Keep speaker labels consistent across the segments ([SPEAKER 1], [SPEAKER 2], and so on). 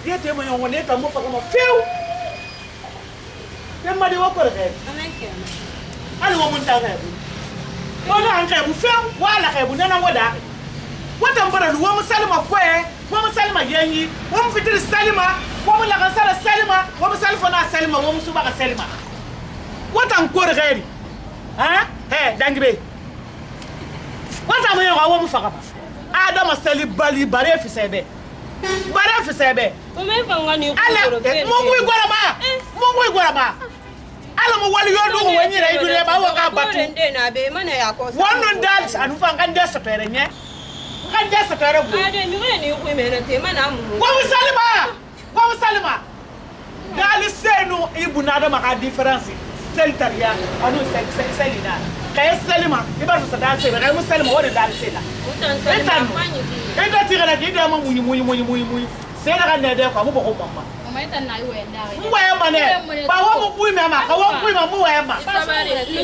[SPEAKER 1] dia te mo yon ne ta mo fa mo feu te ma de wo ko re ala wo mun ta ga bu wala an ka bu feu wala ka bu nana woda wata mbara wo mu salima ko e wo mu salima yanyi wo mu fitir salima wo mu la sala salima wo mu salfa na salima wo mu suba ka salima wata ko re gari ha dangibe wata mo yon wo mu fa ka adama sali bali bare fi sebe
[SPEAKER 2] o me fanga ni ko
[SPEAKER 1] ala mo ngui gora ba ala mo wali yondo ko wani re idure ba wo ka batu
[SPEAKER 2] ndende na be mana ya ko
[SPEAKER 1] wannan dal anu fa kan da sapere nye kan da sapere bu
[SPEAKER 2] ade mi wani ni ko me na te mana mu
[SPEAKER 1] ko musalima dal senu ibuna da maka difference seltaria anu selina kay salima ibar fa da se ba musalima wona dal sela
[SPEAKER 2] utan salima fanyi
[SPEAKER 1] enda tigala gida ma munyi sai na kan da ko mu ba ko mamma
[SPEAKER 2] o mai tan na yi wenda
[SPEAKER 1] mu ya mane ba wo mu kuyi mama ka wo kuyi ma mu ya ma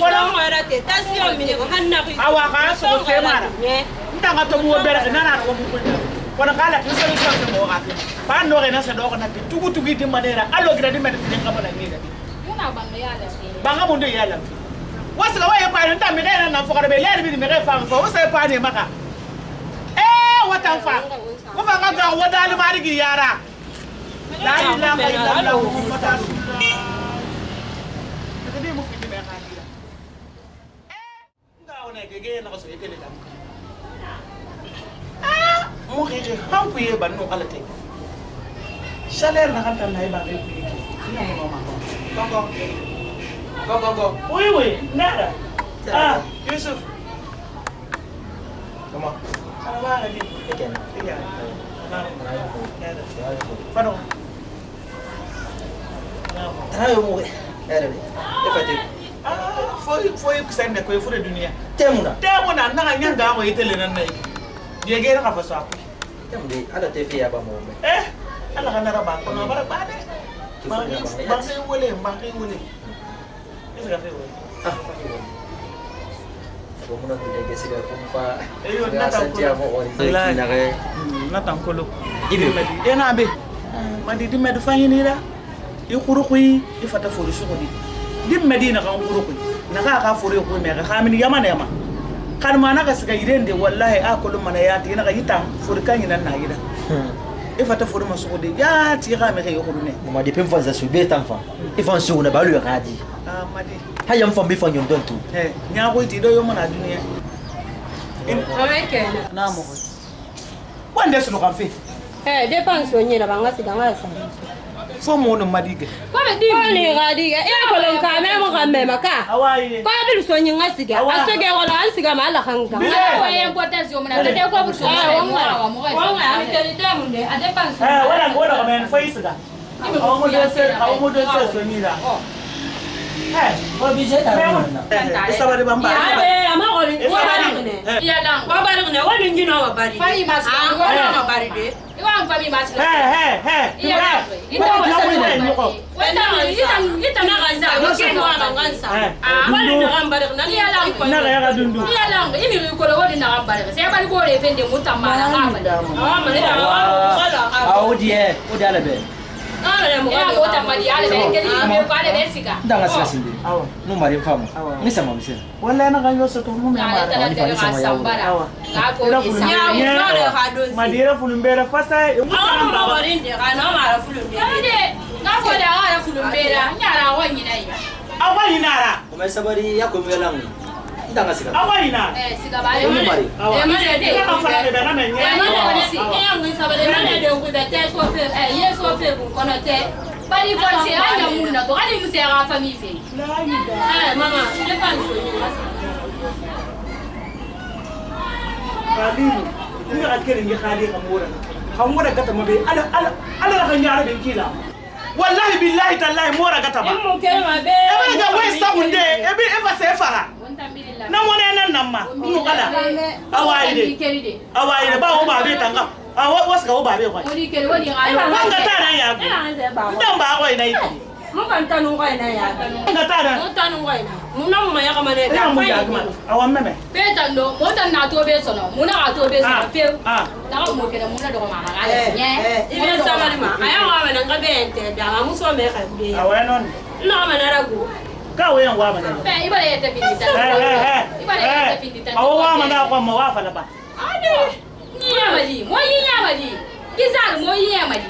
[SPEAKER 2] wala mara te tasio mi ne ko hanna ko
[SPEAKER 1] awa ka so ko sai mara ndanga to mu bere na na ko mu kuyi wala kala ki so so mo ka ba no re na sa do ko na tugu di manera allo gira di mede tin ka bana ni da
[SPEAKER 2] muna ban ya la
[SPEAKER 1] ba nga mu ndo ya la wasa la wa ya pa nta mi ga na fo ka be le bi mi ga fa fo wasa pa ne maka wata fa ko fa ga ga wada ali mari gi yara la ilaha illallah muhammadu rasulullah tadi mu fi me khadira nga wona gege na ko so etele dam mu khije han ku ye banno kala te salaire na kan tan nay ba be ku ye ni mo mama go oui nada Yusuf comment Apa lagi? Ikan. Iya. Pano.
[SPEAKER 3] Tarayo mo era ni. Efati.
[SPEAKER 1] Foi kusenda ko fure dunia.
[SPEAKER 3] Temuna
[SPEAKER 1] na nyanga ko itele nan nay. Dia gera ka faso ako.
[SPEAKER 3] Temde ala tefi ya ba mo.
[SPEAKER 1] Ala kana raba ko na bara bade. Bangay wole. Esa ka fe wole.
[SPEAKER 3] Muna tulege sila kumpa
[SPEAKER 1] ayo natankolo
[SPEAKER 3] ibe
[SPEAKER 1] medi ena be madi di med fanyini da i khurukui i fata fori sugodi di medina kan khurukui naka fori ko me ga khamini yamana yama kan mana ka siga irende wallahi akulu mana yati ina ga yitam fori kan ina na gida i fata fori masugodi ya ti ga me ga khurune
[SPEAKER 3] mo madi pem fanza su be tamfa ifan su na balu radi
[SPEAKER 1] madi
[SPEAKER 3] hayam fam bi fanyon dontu
[SPEAKER 1] nya ko ti do yo mana dunia
[SPEAKER 2] amekena
[SPEAKER 1] na mo wande sunu kan fe
[SPEAKER 2] dépense onyira bangasi gangasa
[SPEAKER 1] fo mo no madige
[SPEAKER 2] ko di ni gadiga ko lon ka me mo kan me maka
[SPEAKER 1] awaye
[SPEAKER 2] ko bil so nyi ngasiga asege wala ansiga mala khanga
[SPEAKER 1] ko
[SPEAKER 2] ye importance yo mna de ko bu so wa mo wa mi te mun de a dépense
[SPEAKER 1] wala ka men fo isiga awu mo de se so ni da
[SPEAKER 3] ko bi je ta na
[SPEAKER 1] isaba de bamba
[SPEAKER 2] ama ko ni ya la ko bari ne wala ngi no bari fa yi mas ko no bari de iwa mfami mas ya ita na ganza ko no ganza wala na gambare na ya la ko
[SPEAKER 1] na ga dundu
[SPEAKER 2] ya la ini ko lo wodi na gambare se bari ko re fende mutamala ka fa ma ne wala
[SPEAKER 3] odie ala be
[SPEAKER 2] ya mo tamadi ala be ngeli me ko ala be siga
[SPEAKER 3] ndanga sasinde no mari famo ni sama mse
[SPEAKER 1] wala na ganyo so to mu me mara
[SPEAKER 2] ka ko isa
[SPEAKER 1] madira fulumbera fasa
[SPEAKER 2] ma warinde kana mara fulumbera na ko da ara fulumbera nyara wonyi nai
[SPEAKER 1] awani nara
[SPEAKER 3] ko sabari ya ko melangu ndanga siga
[SPEAKER 1] awani na
[SPEAKER 2] siga bare
[SPEAKER 3] mari
[SPEAKER 2] mane de
[SPEAKER 1] ka fara de na menye
[SPEAKER 2] mane si ngi sabare mane de ko da te so fe ye so fe ko kono te bari ko se anya munna to ali mu se ga famille fe mama je pense
[SPEAKER 1] Khalilu ina akere ngi khali kamura gata mabe ala ka nyaara ben kila wallahi billahi tallahi mora gata ba
[SPEAKER 2] mo kere mabe
[SPEAKER 1] e ga we sabunde e bi e fa se fara na wona nan namma mu kala awaide ba o ba be tanga wasu ga o ba be kwa
[SPEAKER 2] woni kere woni ga
[SPEAKER 1] wanga ta nan ya dan ba ko ina yi
[SPEAKER 4] Mun kan tanu ko ina ya.
[SPEAKER 1] Ngatara.
[SPEAKER 4] Mun tanu ko ina. Mun na mun ya kamane da.
[SPEAKER 1] Mun ya kuma. Awan meme.
[SPEAKER 2] Be tando, mo tan na to be sono. Mun na to be sono. Pe. Na mo ke da mun na do ma ma.
[SPEAKER 4] Ina samari ma. Aya wa na ngabe ente da mu so me ka be.
[SPEAKER 1] Awan non.
[SPEAKER 4] Na ma na rago.
[SPEAKER 1] Ka wayan wa mana.
[SPEAKER 2] Pe ibare yete bindita. Ibare yete bindita.
[SPEAKER 1] Awa mana ko ma wa fala ba.
[SPEAKER 2] Ade. Ni yamali, mo yi yamali. Kizar mo yi yamali.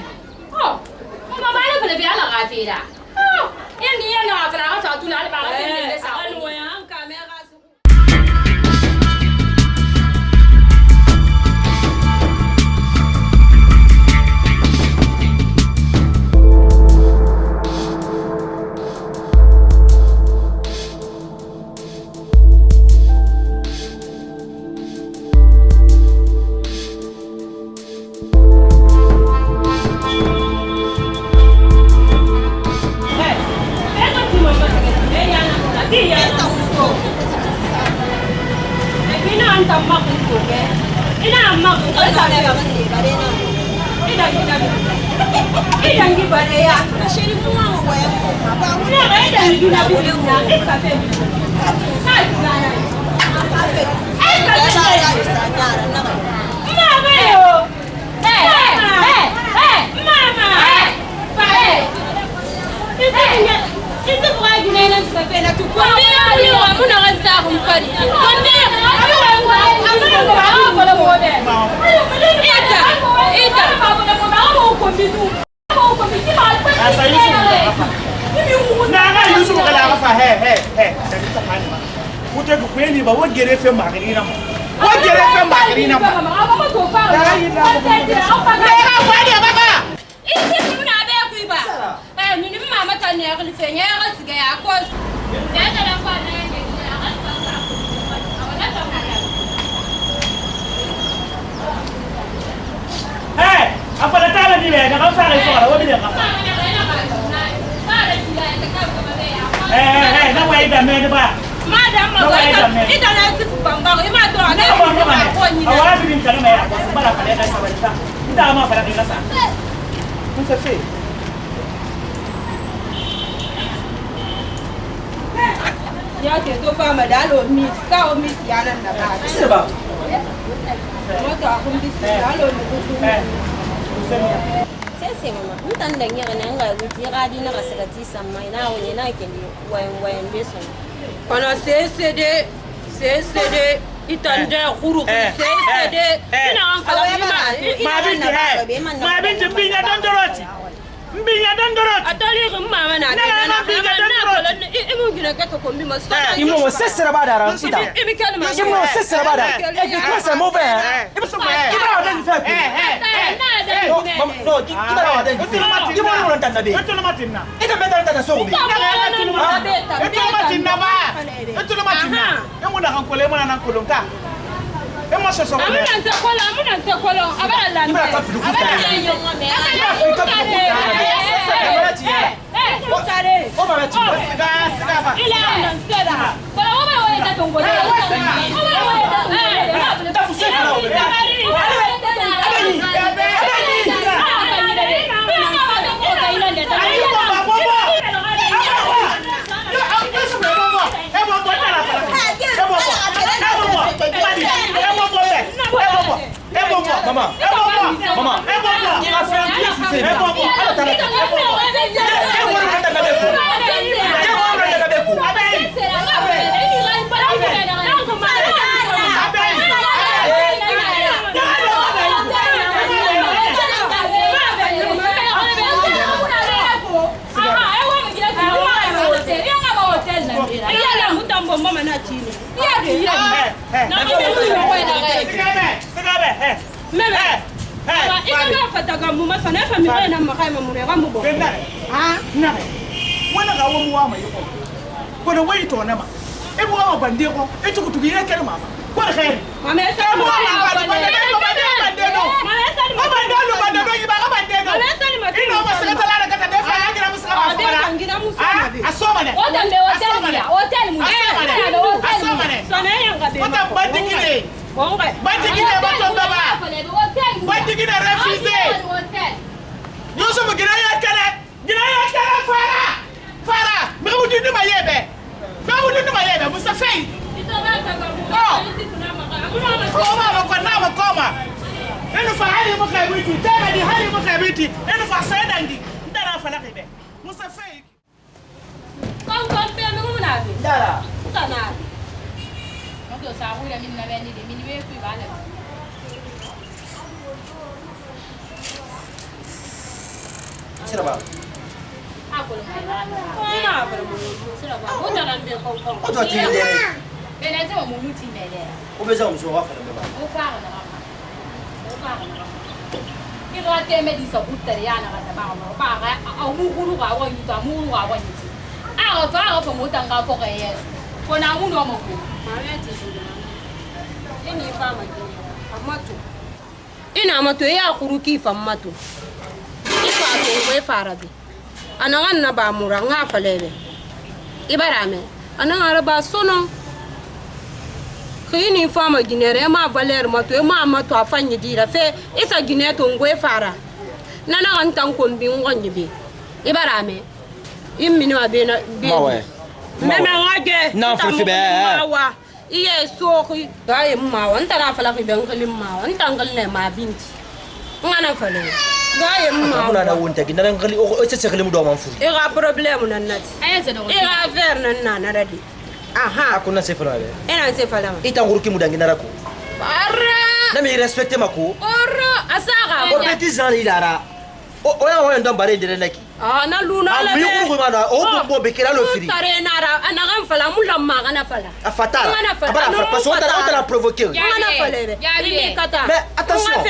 [SPEAKER 2] Oh. Mo ba la fele be ala ga tira. Oh. Yan ni yan na fara ka tu na ba ga tira sa.
[SPEAKER 4] Anu wa an ka me ga su. Ya ke to fa madalo miss ka o miss yana na ba.
[SPEAKER 3] Seba.
[SPEAKER 4] Mo ta ko miss dalo ni ko tu.
[SPEAKER 5] Sai mama mutan da ngira nan ga guti gadi na kasagati samai na wani na ke ni wayan beso.
[SPEAKER 4] Kono sede itande khuru sede ina an kala
[SPEAKER 1] ma binti binya dandoroti. Mbinya dandoroti.
[SPEAKER 4] Atali ko mama na na binya dandoroti. Imu gina ka ko mbi ma sa.
[SPEAKER 3] Imu mo sesera ba da ran sita.
[SPEAKER 4] Ibi kalma.
[SPEAKER 3] Imu mo sesera ba da. E ki ko se mo be. Ibu so be. Ibu ra den fa ku. No, ibu ra den fa. Ibu mo ran tan na be.
[SPEAKER 1] Eto na matinna.
[SPEAKER 3] Ita be tan so be.
[SPEAKER 1] Eto na matinna ba. Eto na matinna. Emu na kan kole mo na nan kolonka. Emu so so.
[SPEAKER 4] Amuna nse kolo. Abala la.
[SPEAKER 3] Ibu ra ka fidu ku. Mama.
[SPEAKER 4] Ika fataga mu masana fa mi na makai mu ne ga mu bo
[SPEAKER 1] ha na wana ga wo mu wa mai ko ko na wai to na ma e bu wa bande ko e tuku tuku ina kere mama ko da kai
[SPEAKER 4] mama e sa mu
[SPEAKER 1] bande no
[SPEAKER 4] mama e sa mu
[SPEAKER 1] bande no bande no iba ga bande no
[SPEAKER 4] mama e sa mu
[SPEAKER 1] ino ma sa ta la ka ta defa ya gira musu ka fara a so mane
[SPEAKER 2] Hotel mu
[SPEAKER 4] so na yan ga be
[SPEAKER 1] ko ta bande gine bande gine ba to ba bande gine refusé Yusuf gina ya kala fara yebe. Ba wulu no yebe Musa Fei. Koma. Eno fa hali mo ka biti. Tena di hali mo ka biti. Eno fa sadangi. Ndana fa la kebe. Musa Fei.
[SPEAKER 2] Kom pe mo na bi.
[SPEAKER 3] Dara.
[SPEAKER 2] Kana. Ko sa hu ya min na beni de min be ku ba le.
[SPEAKER 3] Sira ba.
[SPEAKER 2] Ako lo mai na.
[SPEAKER 4] Ma per mo. Sira ba. Mo tara be ko.
[SPEAKER 3] O to ti le.
[SPEAKER 2] Bene ze mo muti me le.
[SPEAKER 3] O be za mo so wa fa le ba.
[SPEAKER 2] O fa na ma. O fa na. Ki ro te me di so butere ya na ka ba mo. Ba ga a mu guru ga wa yuta mu ga wa yuti. A ga fa mo tanga fo ga yes. Ko na mu no mo ko.
[SPEAKER 4] Ma ya ti shi. Ini fa ma ki. Amato. Ina mato ya kuruki fa mato. Ifa to we farabi. Anangan na ba mura nga falele. Ibarame. Ananga ba sono. Kini fama ginere ma valer mato ma mato afanyi dira fe isa gineto ngwe fara. Nana antan kon bi ngonyi bi. Ibarame. Immini wa be na bi.
[SPEAKER 3] Mawe.
[SPEAKER 4] Meme ngage.
[SPEAKER 3] Na fulfi be.
[SPEAKER 4] Mawa. Iye soki. Gaye mawa ntara fala ki ben kalim mawa. Ntangal ne ma binti. Ngana fale. Gaye mawa.
[SPEAKER 3] Muna da wonta gina ran gali o se kalimu do man fu.
[SPEAKER 4] Ega problème nan nati.
[SPEAKER 2] Ay ze do.
[SPEAKER 4] Ega affaire nan na radi. Aha.
[SPEAKER 3] Akuna se fala be.
[SPEAKER 4] Ena se fala.
[SPEAKER 3] Ita nguruki mudangina rako.
[SPEAKER 4] Para.
[SPEAKER 3] Na mi respecte mako.
[SPEAKER 4] Oro asaga.
[SPEAKER 3] O petit zan ilara. O ya wona ndon bare ndere naki.
[SPEAKER 4] Ah na luna la.
[SPEAKER 3] Mi ko mana o bo bekira lo firi.
[SPEAKER 4] Tare nara anagam fala mulla magana fala.
[SPEAKER 3] Afatara.
[SPEAKER 4] Ngana fala.
[SPEAKER 3] Abara fa parce on t'a provoquer.
[SPEAKER 4] Ngana fala. Ini kata.
[SPEAKER 3] Mais attention.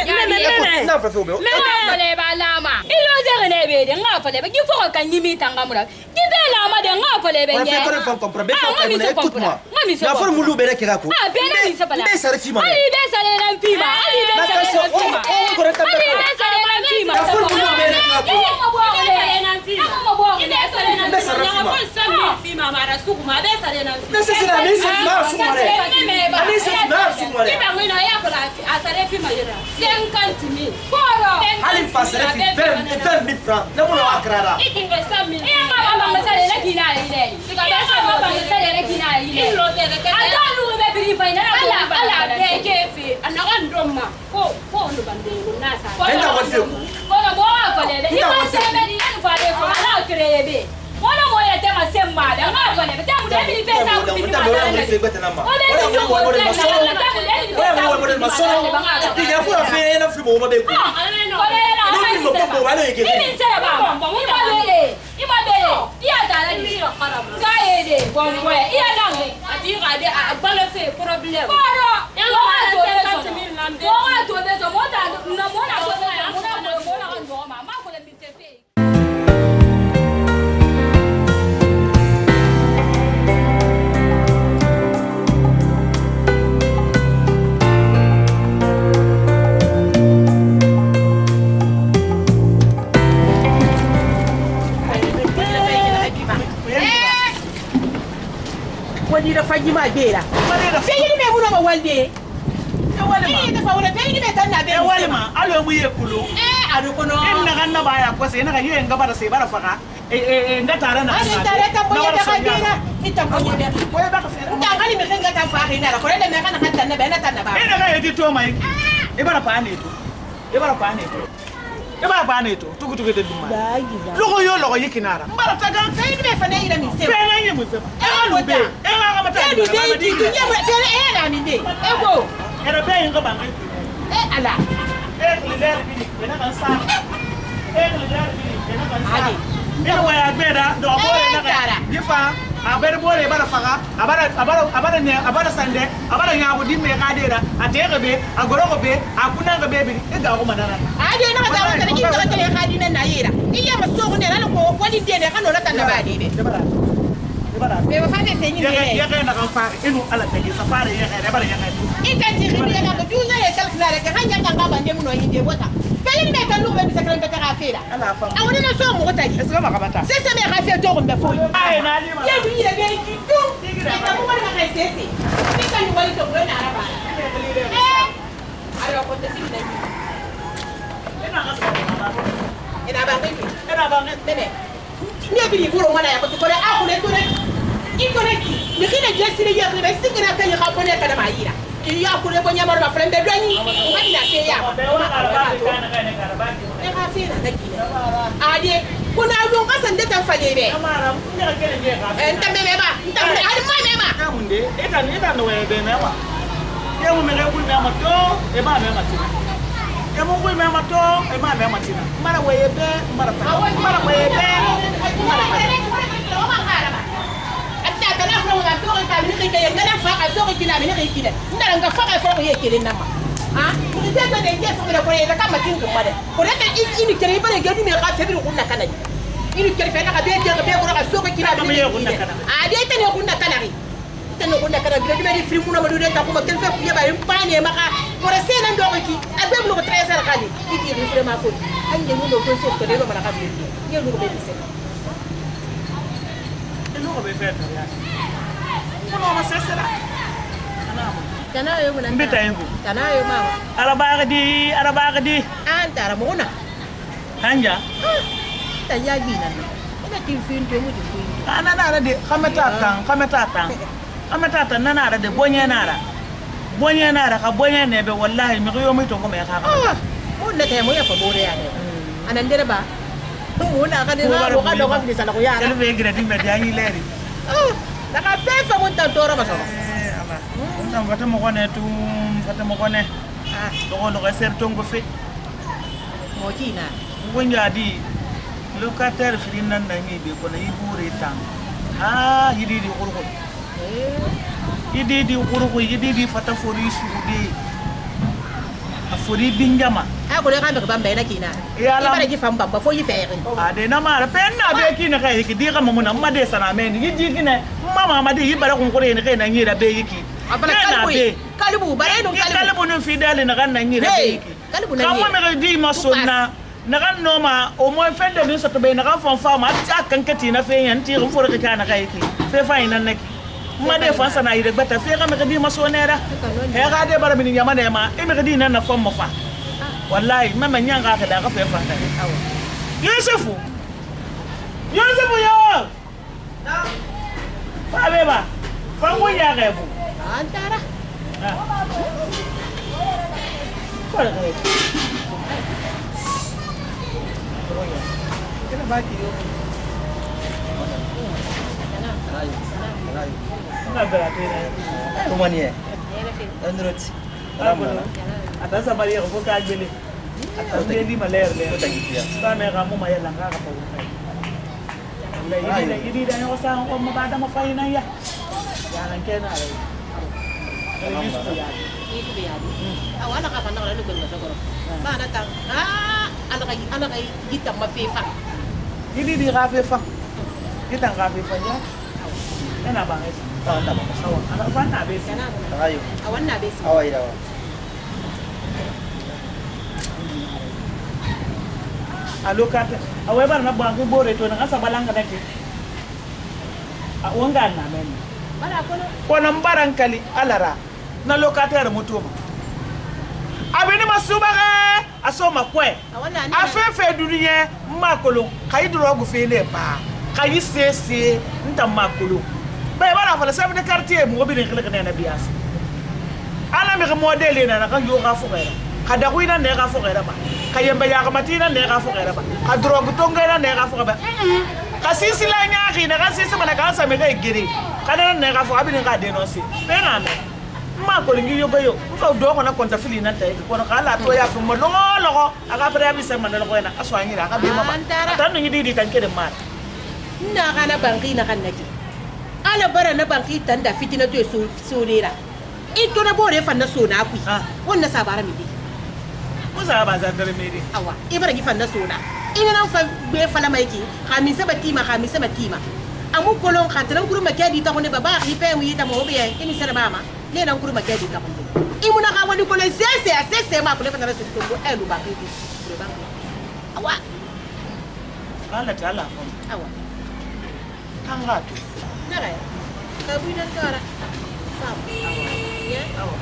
[SPEAKER 3] Na fa fe o be.
[SPEAKER 2] Fale ba lama. Ilo zere ne be de nga fale ba ki fo kan yimi tanga mura. Ki be lama de nga fale be
[SPEAKER 3] On
[SPEAKER 2] nye.
[SPEAKER 3] fait pas comprendre. Be fa écoute-moi. La forme mulu be rekira ko.
[SPEAKER 2] Ah be na mi se bala.
[SPEAKER 3] Be sare fi ma.
[SPEAKER 2] Ali be sare na fi ma. Ali be sare na fi ma.
[SPEAKER 3] O ko reta.
[SPEAKER 2] Ali be sare na fi ma.
[SPEAKER 3] La forme mulu be rekira ko.
[SPEAKER 2] Mo bo le na fi ma. Mo bo le sare na
[SPEAKER 3] Be sare fi ma.
[SPEAKER 4] Fi ma mara sukuma be sare na fi.
[SPEAKER 3] Mais c'est la mise na sumare. Ani se na sumare.
[SPEAKER 4] Iba ngina ya kola asare fi ma yera. 50,000. Poro.
[SPEAKER 3] Ali fa sare fi 20,000 francs. Na mo akrara.
[SPEAKER 4] Itinga 100,000.
[SPEAKER 2] Ba ba sare na kina ile. Siga be sare na kina ile.
[SPEAKER 4] Ilo de de.
[SPEAKER 2] Ata lu be biri fa ina na ko.
[SPEAKER 4] Ala be kefi. Anaga ndoma. Fo ndo bande na sa.
[SPEAKER 3] Enda wo fe ko.
[SPEAKER 2] Ko na bo fa le. Iba sare be ni fa le fa ala krebe. Wala mo ya tema semma da nga fa le. Tamu de biri fe sa ku biri ma.
[SPEAKER 3] Wala mo fe ko tanama. Wala mo masono. Ti ya fu fe na fi mo ma be ko.
[SPEAKER 1] Wani da fanyi ma bera. Sai yi me muno ma walde. Wani da fa wala bai ni me tan na be. Wani ma alo mu ye kulu. Ado kono. In na ganna baya ko sai na ga yin gaba da sai bara faka. Nda tare na. Ani tare ta boye da kadira. Ita boye da. Boye ba ka fe. Nda gani me kanga ta fa ina ra ko da me kana hatta na be na tan na ba. Ina ga yidi to mai. E bara pa ne to. E bara pa ne to. E bara pa ne to. Tugu tugu de duma. Logo yo logo yikinara. Mbara taga kai ni me fa ne ira mi se. Be na yi mu se. E alu be. E ga mata. E di be di di ya be e na mi be. E go. Era be yin ga ba ngai. E ala. E lider bi na kan sa. E lider bi na kan sa. Ina wa ya gbeda do bore na ka. Difa abere bore bara faga abara sande abara nya budi me ka dera atege be agoro go be akuna ga be bi e ga ko manana. Ade na ga wata ni ga tele ka dinan na yira. Iya maso ko ne ran ko wani de ne kan no tan da ba de de. Be ba fa ne se ni ne. Ya ga na kan fa inu ala ta safari ya ga bara ya ga. Ika ti ri ya ga du na ya kal kala ga hanya ga ba bande mun wani de wata. Beli me kan no be sakran ka ta fera. Ala fa. Awoni na so mo ta ji. Est-ce que ma ka bata? C'est ça me ka fe to ko be fo. Ai na ni ma. Ya du ya be ki tu. Ita mo wani ka kai sese. Ni kan wali to ko na araba. Ara ko te sin ne. Ina ga so. Ina ba ngai. Ina ba ngai. Bebe. Ni bi ni buro mana ya ko ko a ko le to ne.
[SPEAKER 4] ikoneki nikina jesire ya kribe sigina kanya ka bone kana mayira iya kule bonya maro ba frende doni ngadi na ke ya e ka fina da kile ade kuna don kasan da tanfale be
[SPEAKER 1] amara mun ga kene je ka
[SPEAKER 4] enta me ba enta me hadi ma me ba
[SPEAKER 1] kamunde eta no we be me ba ye mu me ga ku me ma to e ba me ma tina ye mu ku me ma to e ba me ma tina mara we be mara pa mara we be mara pa
[SPEAKER 4] tana fara wa so ka mi ke ke ngana fa ka so ko kina mi ke kina ndara nga fa ka so ko ye kele nama ha ni de de ye so ko ye ka ma tin ko made ko re ka ini kere bare ga ni me ka fe bi ko na kana ini kere fe na ka be ko ka so ko kina mi ke kina a de te ne ko na kana ri te ne ko na kana bi de me film no ma do de ta ko ma ken fe ku ye ba yin pa ne maka ko re se na ndo ko ki a be mo ko 13 ka ni iki ni fere ma ko an je mu do ko so ko de lo ma ka bi ni lu ko be se
[SPEAKER 1] no be fe ta ya no ma sesera
[SPEAKER 4] kana yo mun
[SPEAKER 1] mbita yangu
[SPEAKER 4] kana yo ma
[SPEAKER 1] araba di
[SPEAKER 4] antara mo na
[SPEAKER 1] hanja
[SPEAKER 4] ta ya bi na ina tin fin to mu di fin
[SPEAKER 1] ana na de kameta tan na na de bonye na ra ka bonye ne be wallahi mi yo mi to ko me ka
[SPEAKER 4] mo na te mo ya fa bore ya ne anan dere ba mo na ka de na ro ka do ka fi sala ko ya
[SPEAKER 1] ele ve gredi me dia ni leri
[SPEAKER 4] la ka fe fa mo ta dora ba so
[SPEAKER 1] aba on fata mo kone to ko no ser tongo fe
[SPEAKER 4] mo kina
[SPEAKER 1] ngonya di locataire firin nan na ngi be ko na ibure tan yidi di fata fori suudi afori binjama
[SPEAKER 4] ko le ka be ba mbena kina ibare ji fam bamba fo yi fere
[SPEAKER 1] ade na mara penna be kina kai ki di kama mun amma de sana men yidi kina mama ma de yibare kun kore ne kai na ngira be yiki
[SPEAKER 4] afala kalbu bare no
[SPEAKER 1] kalbu no fidele na kan na ngira be yiki
[SPEAKER 4] kalbu na
[SPEAKER 1] kama me di masonna na kan no ma o mo fende ni so to be na kan fon fama ta kan kati na fe yan ti rum fo ka kana kai ki fe fa ina naki ma de fansa na yire bata fe ka me di masonera he ga de bara min nyama ne ma e me di na na fon mo fa wallahi mama nyanga ka da ka fe fa ta Yusufu yo na fa be ba fa ngo ya ga bu
[SPEAKER 4] antara
[SPEAKER 1] ko ga kena baki yo na berarti
[SPEAKER 3] Como ni Android.
[SPEAKER 1] atas sabari ko ka gbele atas di maler le ta me ga mo maya lang ka pa ini dan ko sa ko mabada mo fa ina ya yan kena
[SPEAKER 4] itu biar awala ka fana la lugol sa goro ba na ta ana kay kita mafifa
[SPEAKER 1] ini di rafifa kita rafifa ya kana ba es
[SPEAKER 3] na ba.
[SPEAKER 1] sawa ana fa na be
[SPEAKER 4] kana
[SPEAKER 3] Ayo.
[SPEAKER 4] awan na besi
[SPEAKER 3] Away daw.
[SPEAKER 1] alokata awe bar na bangu bore to na asa balanga dake a wanga na men
[SPEAKER 4] bara
[SPEAKER 1] ko nan barankali alara na locataire mutuma abini masuba aso makwe afefe duniye makolo kai drogu fele ba kai sese nta makolo ba bara fala sabe de quartier mo bi ngile kana bias ana mi modele na kan yo ga fuqera kada kuina ne ga fuqera ba kayemba ya kamatina ne ga fuqera ba ka drogu tongera ne ga fuqera ba ka sisi la nyaaki na ka sisi mana ka sa me ga igiri kada ne ga fuqera bi ga denoncer pena me ma ko lingi yo bayo fa do ko na konta fili nan tay ko na kala to ya fu mo logo aka pre abi se man logo na aswa ngira aka be mama tan ni di tan kede mar
[SPEAKER 4] na kana banki na kan naki ala bara na banki tan da fitina to so rera ito na bore fa na so na ku wannan sabara mi di
[SPEAKER 1] ko za ba za dare me di
[SPEAKER 4] awa ibara gi fa na so na ina nan fa be fa la maiki khamisa batima amu kolon khantran kuru makadi ta ko ne baba ipe wi ta mo be ini sara mama ne nan kuru magadi ta kunde imuna ka wani kolo sese ma kule fana su tungo elu ba kiti awa
[SPEAKER 1] ala ta ala fam
[SPEAKER 4] awa
[SPEAKER 1] tanga tu
[SPEAKER 4] nara ka buina tara sam ya awa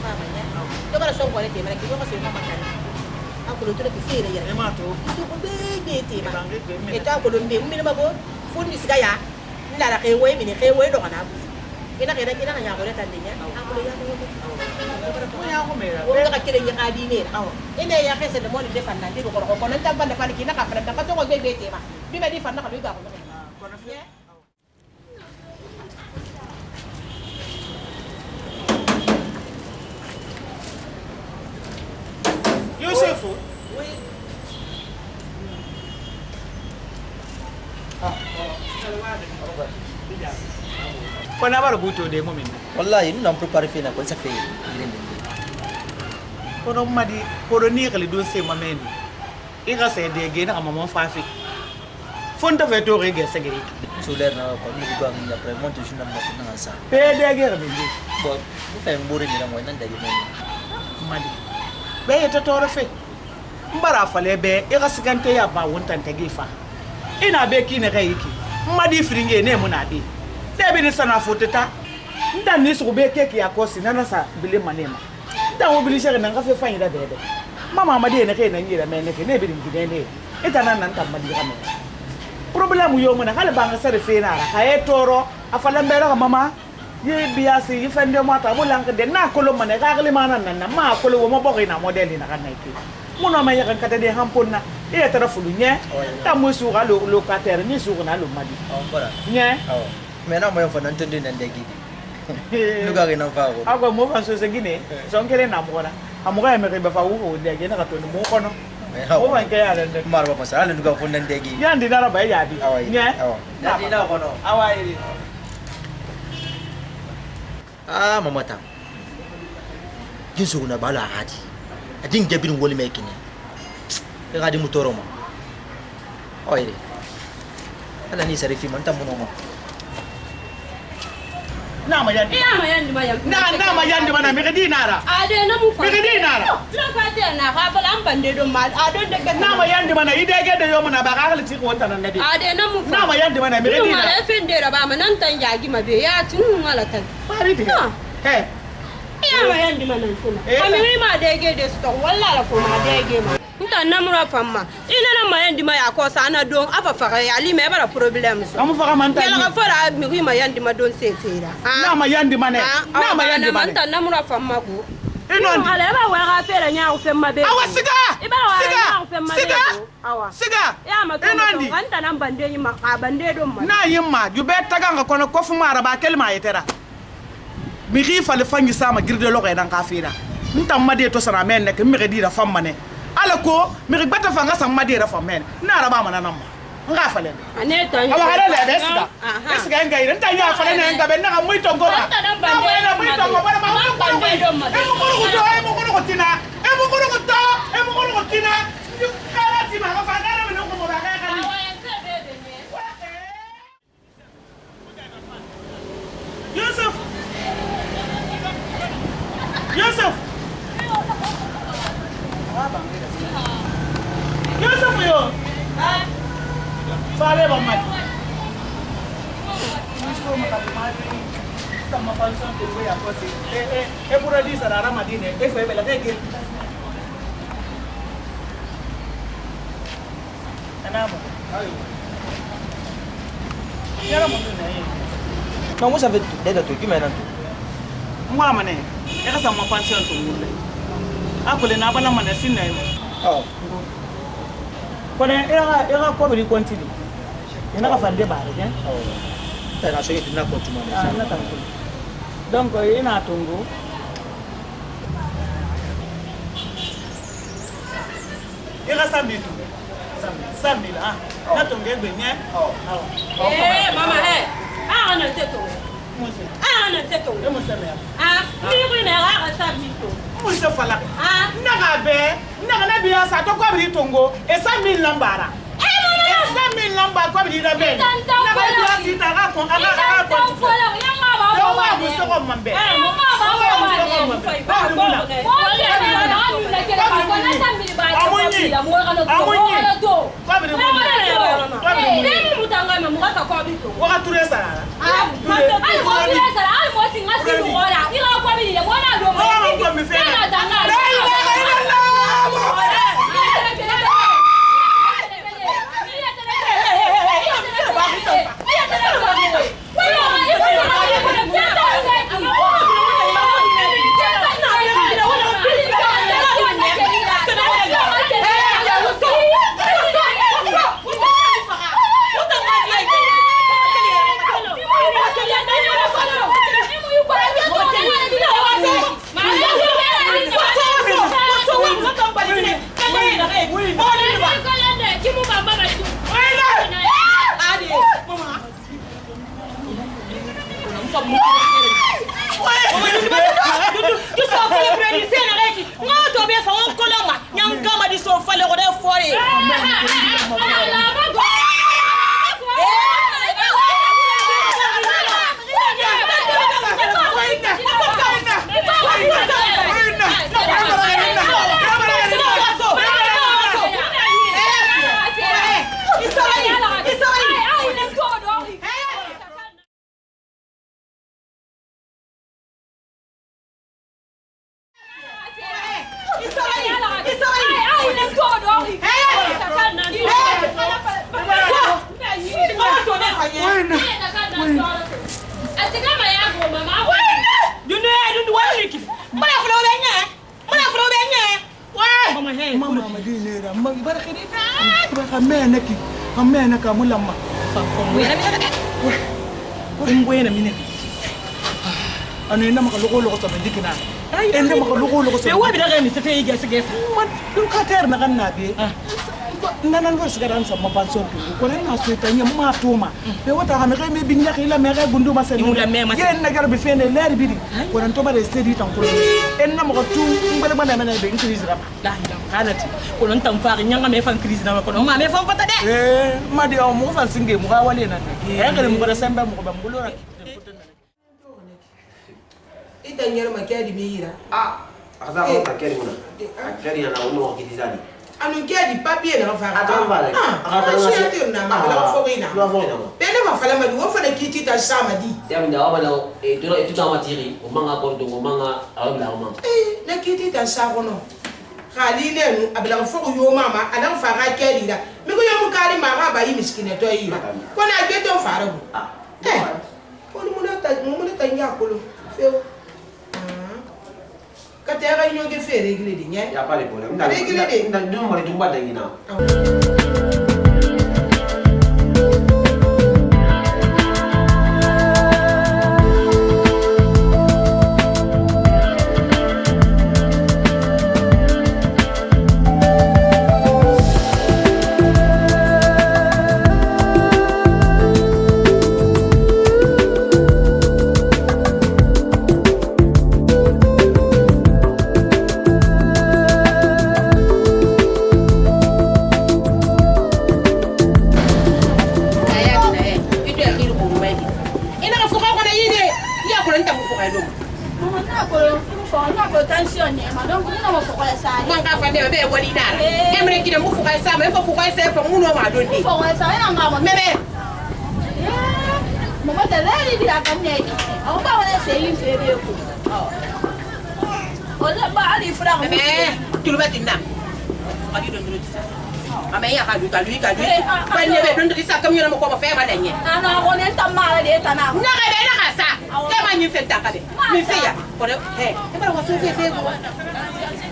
[SPEAKER 4] mama ya to bara so ko le te mara ki ko so mama kan aku lo to le fere ya
[SPEAKER 1] e ma to
[SPEAKER 4] su ko be te ba e ta ko lo mbe mbe ba go fundi siga ya la ke we mi ne ke we do kana ina ke da kina nya ko ta dinya an ko ya
[SPEAKER 1] ko ya ko mera
[SPEAKER 4] o ka kire nya adi ne ina ya ke se de mo de fanna de ko ko non tan fanna fanna kina ka fanna ka to ko be te ma bi me di fanna ka do ga ko
[SPEAKER 1] Yusuf Kau nak butuh deh momen.
[SPEAKER 3] Wallahi ini nampu parfum nak kau sahaja.
[SPEAKER 1] Kau nak madi, kau ni kalau dua semamen. Ika saya deh gena sama mama Fafi. Fonda veto rege segeri.
[SPEAKER 3] Sudah na kau ni juga ni apa? Montu sih nama tu nama sah.
[SPEAKER 1] Pede gera bindi.
[SPEAKER 3] Bukan burin ni nama ini dari mana?
[SPEAKER 1] Madi. Be itu tora fe. Mbara fale be, ika sekante ya ba wontan tegifa. Ina be kine kaiki. Madi fringe ne munabi. Debi ni sana foteta. Nda ni so be keke ya kosi nana sa bile manema. Nda wo bile shere nanga fe fanyida bebe. Mama madi ne ke na ngira me ne ke ne bi ngide ne. Eta nan nan tamadi kame. Problem yo mona kala banga sare fe na ra. Kae toro afala mbera mama. Ye biasi yifende mata bulanka de na kolo mane ka kali manan nan ma kolo wo mo boki na model na kan naiki. Muno ma yakan kata de hamponna. E tara fulunya. Ta musu ga locataire ni su na lo madi.
[SPEAKER 3] Bara.
[SPEAKER 1] Nya.
[SPEAKER 3] Mena mo yung fananton din nandegi. Lugar ina fago.
[SPEAKER 1] Ako mo fan so segine. So ngere na mo na. Amuga me ke ba fa wo de gena ka to mo kono. Mo ban ke ya de.
[SPEAKER 3] Marba pasal lugar fon nandegi.
[SPEAKER 1] Yan di dara ba ya bi. Nya.
[SPEAKER 3] Nandi na kono.
[SPEAKER 1] Awai.
[SPEAKER 3] Ah mama tam. Jinsu na bala hadi. Adin jabin woli me kini. Ga di mutoro mo. Oire. Ala ni sarifi man tam mo.
[SPEAKER 1] Na ma yandi.
[SPEAKER 2] Iya ma yandi ma yandi.
[SPEAKER 1] Na ma yandi mana me kedi nara.
[SPEAKER 2] Ade na mu fa.
[SPEAKER 1] Me kedi nara.
[SPEAKER 2] Lo ka te na ka bala am bande do mal. Ade de ga
[SPEAKER 1] Na ma yandi mana ide ge de yo mana ba ka kali ti ko tan na de.
[SPEAKER 2] Ade na mu fa.
[SPEAKER 1] Na ma yandi mana me kedi nara.
[SPEAKER 2] Ma fe ndera ba ma nan tan yagi ma be ya tun ngala tan.
[SPEAKER 1] Pari de. Eh.
[SPEAKER 2] Iya ma yandi ma nan fuma. Ami ma de ge de sto walla la fuma de ge ma. Nta namura famma. Ina na ma yandi ma ya ko sana don afa fa ya ali me bara problem so.
[SPEAKER 1] Amu fa man tan.
[SPEAKER 2] Yala ka fara mi ma yandi ma don se fera.
[SPEAKER 1] Na ma yandi mana. Na ma yandi mana.
[SPEAKER 2] Nta namura famma ko.
[SPEAKER 1] Ino ndi.
[SPEAKER 2] Ale ba wa ga fera nya o femma be.
[SPEAKER 1] Awa siga.
[SPEAKER 2] Iba wa
[SPEAKER 1] siga.
[SPEAKER 2] nya o femma be.
[SPEAKER 1] Siga.
[SPEAKER 2] Awa.
[SPEAKER 1] Siga.
[SPEAKER 2] Ya ma to.
[SPEAKER 1] Ino ndi.
[SPEAKER 2] Anta nan bande ni ma ka bande do ma.
[SPEAKER 1] Na yimma jube taganga kono kofu mara ba kelma yetera. Mi khifa le fangi sama girde lo ga nan kafira. Nta made to sana men nek mi redi da famma ne. Ala ko mi gbata fanga sama made da famma ne. Na raba mana nan ma. Nga fale.
[SPEAKER 2] Ane tan.
[SPEAKER 1] Awa hada le desiga. Desiga nga ire nta ya fale ne nga be na mu tongo ra.
[SPEAKER 2] Anta nan bande.
[SPEAKER 1] Na mu tongo bara ma mu bande do ma. E mu ko tina. E mu ko to. E mu ko tina. Kala ti ma ka fa na me no ko ba ka ka ni. Yusuf! Yusuf! Yusuf yo! Fale ba mat? Yusuf makalimati sama panson ko ya ko si. Pura di sarara madine. Fe bela ke. Anamo. Ayo. Yara mo ne.
[SPEAKER 3] Non, vous savez d'être tout, mais non tout.
[SPEAKER 1] Moi, mané, et ça m'a pensé un peu. Après, n'a pas la mané, c'est n'est.
[SPEAKER 3] Oh.
[SPEAKER 1] Quand era quoi venir continuer. Il n'a pas fait débat, hein?
[SPEAKER 3] Oh. T'as la chose qui n'a pas continué.
[SPEAKER 1] Donc, il n'a tongo. Il a samedi tout. Samedi là, n'a tongo bien. Oh.
[SPEAKER 2] Eh, maman, eh. Ah, on a fait tout. Ah, on a fait tout. Ah, mi na ra sa bito.
[SPEAKER 1] Musa fala.
[SPEAKER 2] Ah,
[SPEAKER 1] naga be, naga na biya sa to ko bi tongo. E 100,000 lambara. E 100,000 lamba ko bi da be. Naga biya si ta ga ko aga aga ko.
[SPEAKER 2] Ya ma ba
[SPEAKER 1] Yo wa bu so ko mambe.
[SPEAKER 2] Eh, mo ma ba ba ma ne. Ba ba ne. Ko ya na ni na ke ba ko na sa mi ba.
[SPEAKER 1] Amunyi. Amunyi. Ko bi mo.
[SPEAKER 2] Eh, ni mu tanga me mo ka ko bi to.
[SPEAKER 1] Wa ka ture sara.
[SPEAKER 2] Ah, ma to ai mo bi sara, ai mo singa si mo ora. Ira ko bi le mo na do mo.
[SPEAKER 1] Ko mi fe.
[SPEAKER 2] Na tanga.
[SPEAKER 1] Oui.
[SPEAKER 2] Bon, qui m'a maman m'a dit.
[SPEAKER 1] Allez, maman.
[SPEAKER 4] Tu sors pour le premier scénario. Moi, tu bien fait un colomba. Il y a un gamin qui sort pour le rodin foyer.
[SPEAKER 1] Amena mulama ngwena mine anu ina makaloko sa bendikina enda makaloko sa
[SPEAKER 4] wa bidare mi se fe igese gese
[SPEAKER 1] man du kater na kan nabe nanan go sigara sa mapanso ko na so tanya ma toma be wata ha me kai me binya khila me ga gundu ma sen yen na garbi fene ler bidi ko nan to bare sedi tan ko en na mako tu ngale bana na be increase rama
[SPEAKER 4] la halati ko non tam faari nyanga me fan crise na ko ma me fan fata de
[SPEAKER 1] ma di o mo fan singe mo ga wale na e ngale mo bara sembe mo ko ba mbulo ra
[SPEAKER 6] ita nyero makadi meira
[SPEAKER 7] akaza ko takeri muna akeri na uno wakitizani
[SPEAKER 6] anu kedi papier na fa
[SPEAKER 7] atavale
[SPEAKER 6] akaza na ma forina bene va fala madu wo fa na kiti ta samadi
[SPEAKER 7] ya minda wabala duro etuta matiri umanga kondo umanga awabla umanga
[SPEAKER 6] na kiti ta sa kono khali lenu abla fo yo mama adan fa ga kedi da mi ko yo mu kali ma ga ba yi miskine to yi ko na geto fa rabu ko mu na ta nya ko lo feo katera nyoge fe regle de nya
[SPEAKER 7] ya pale pole nda ndio mali tumba dangina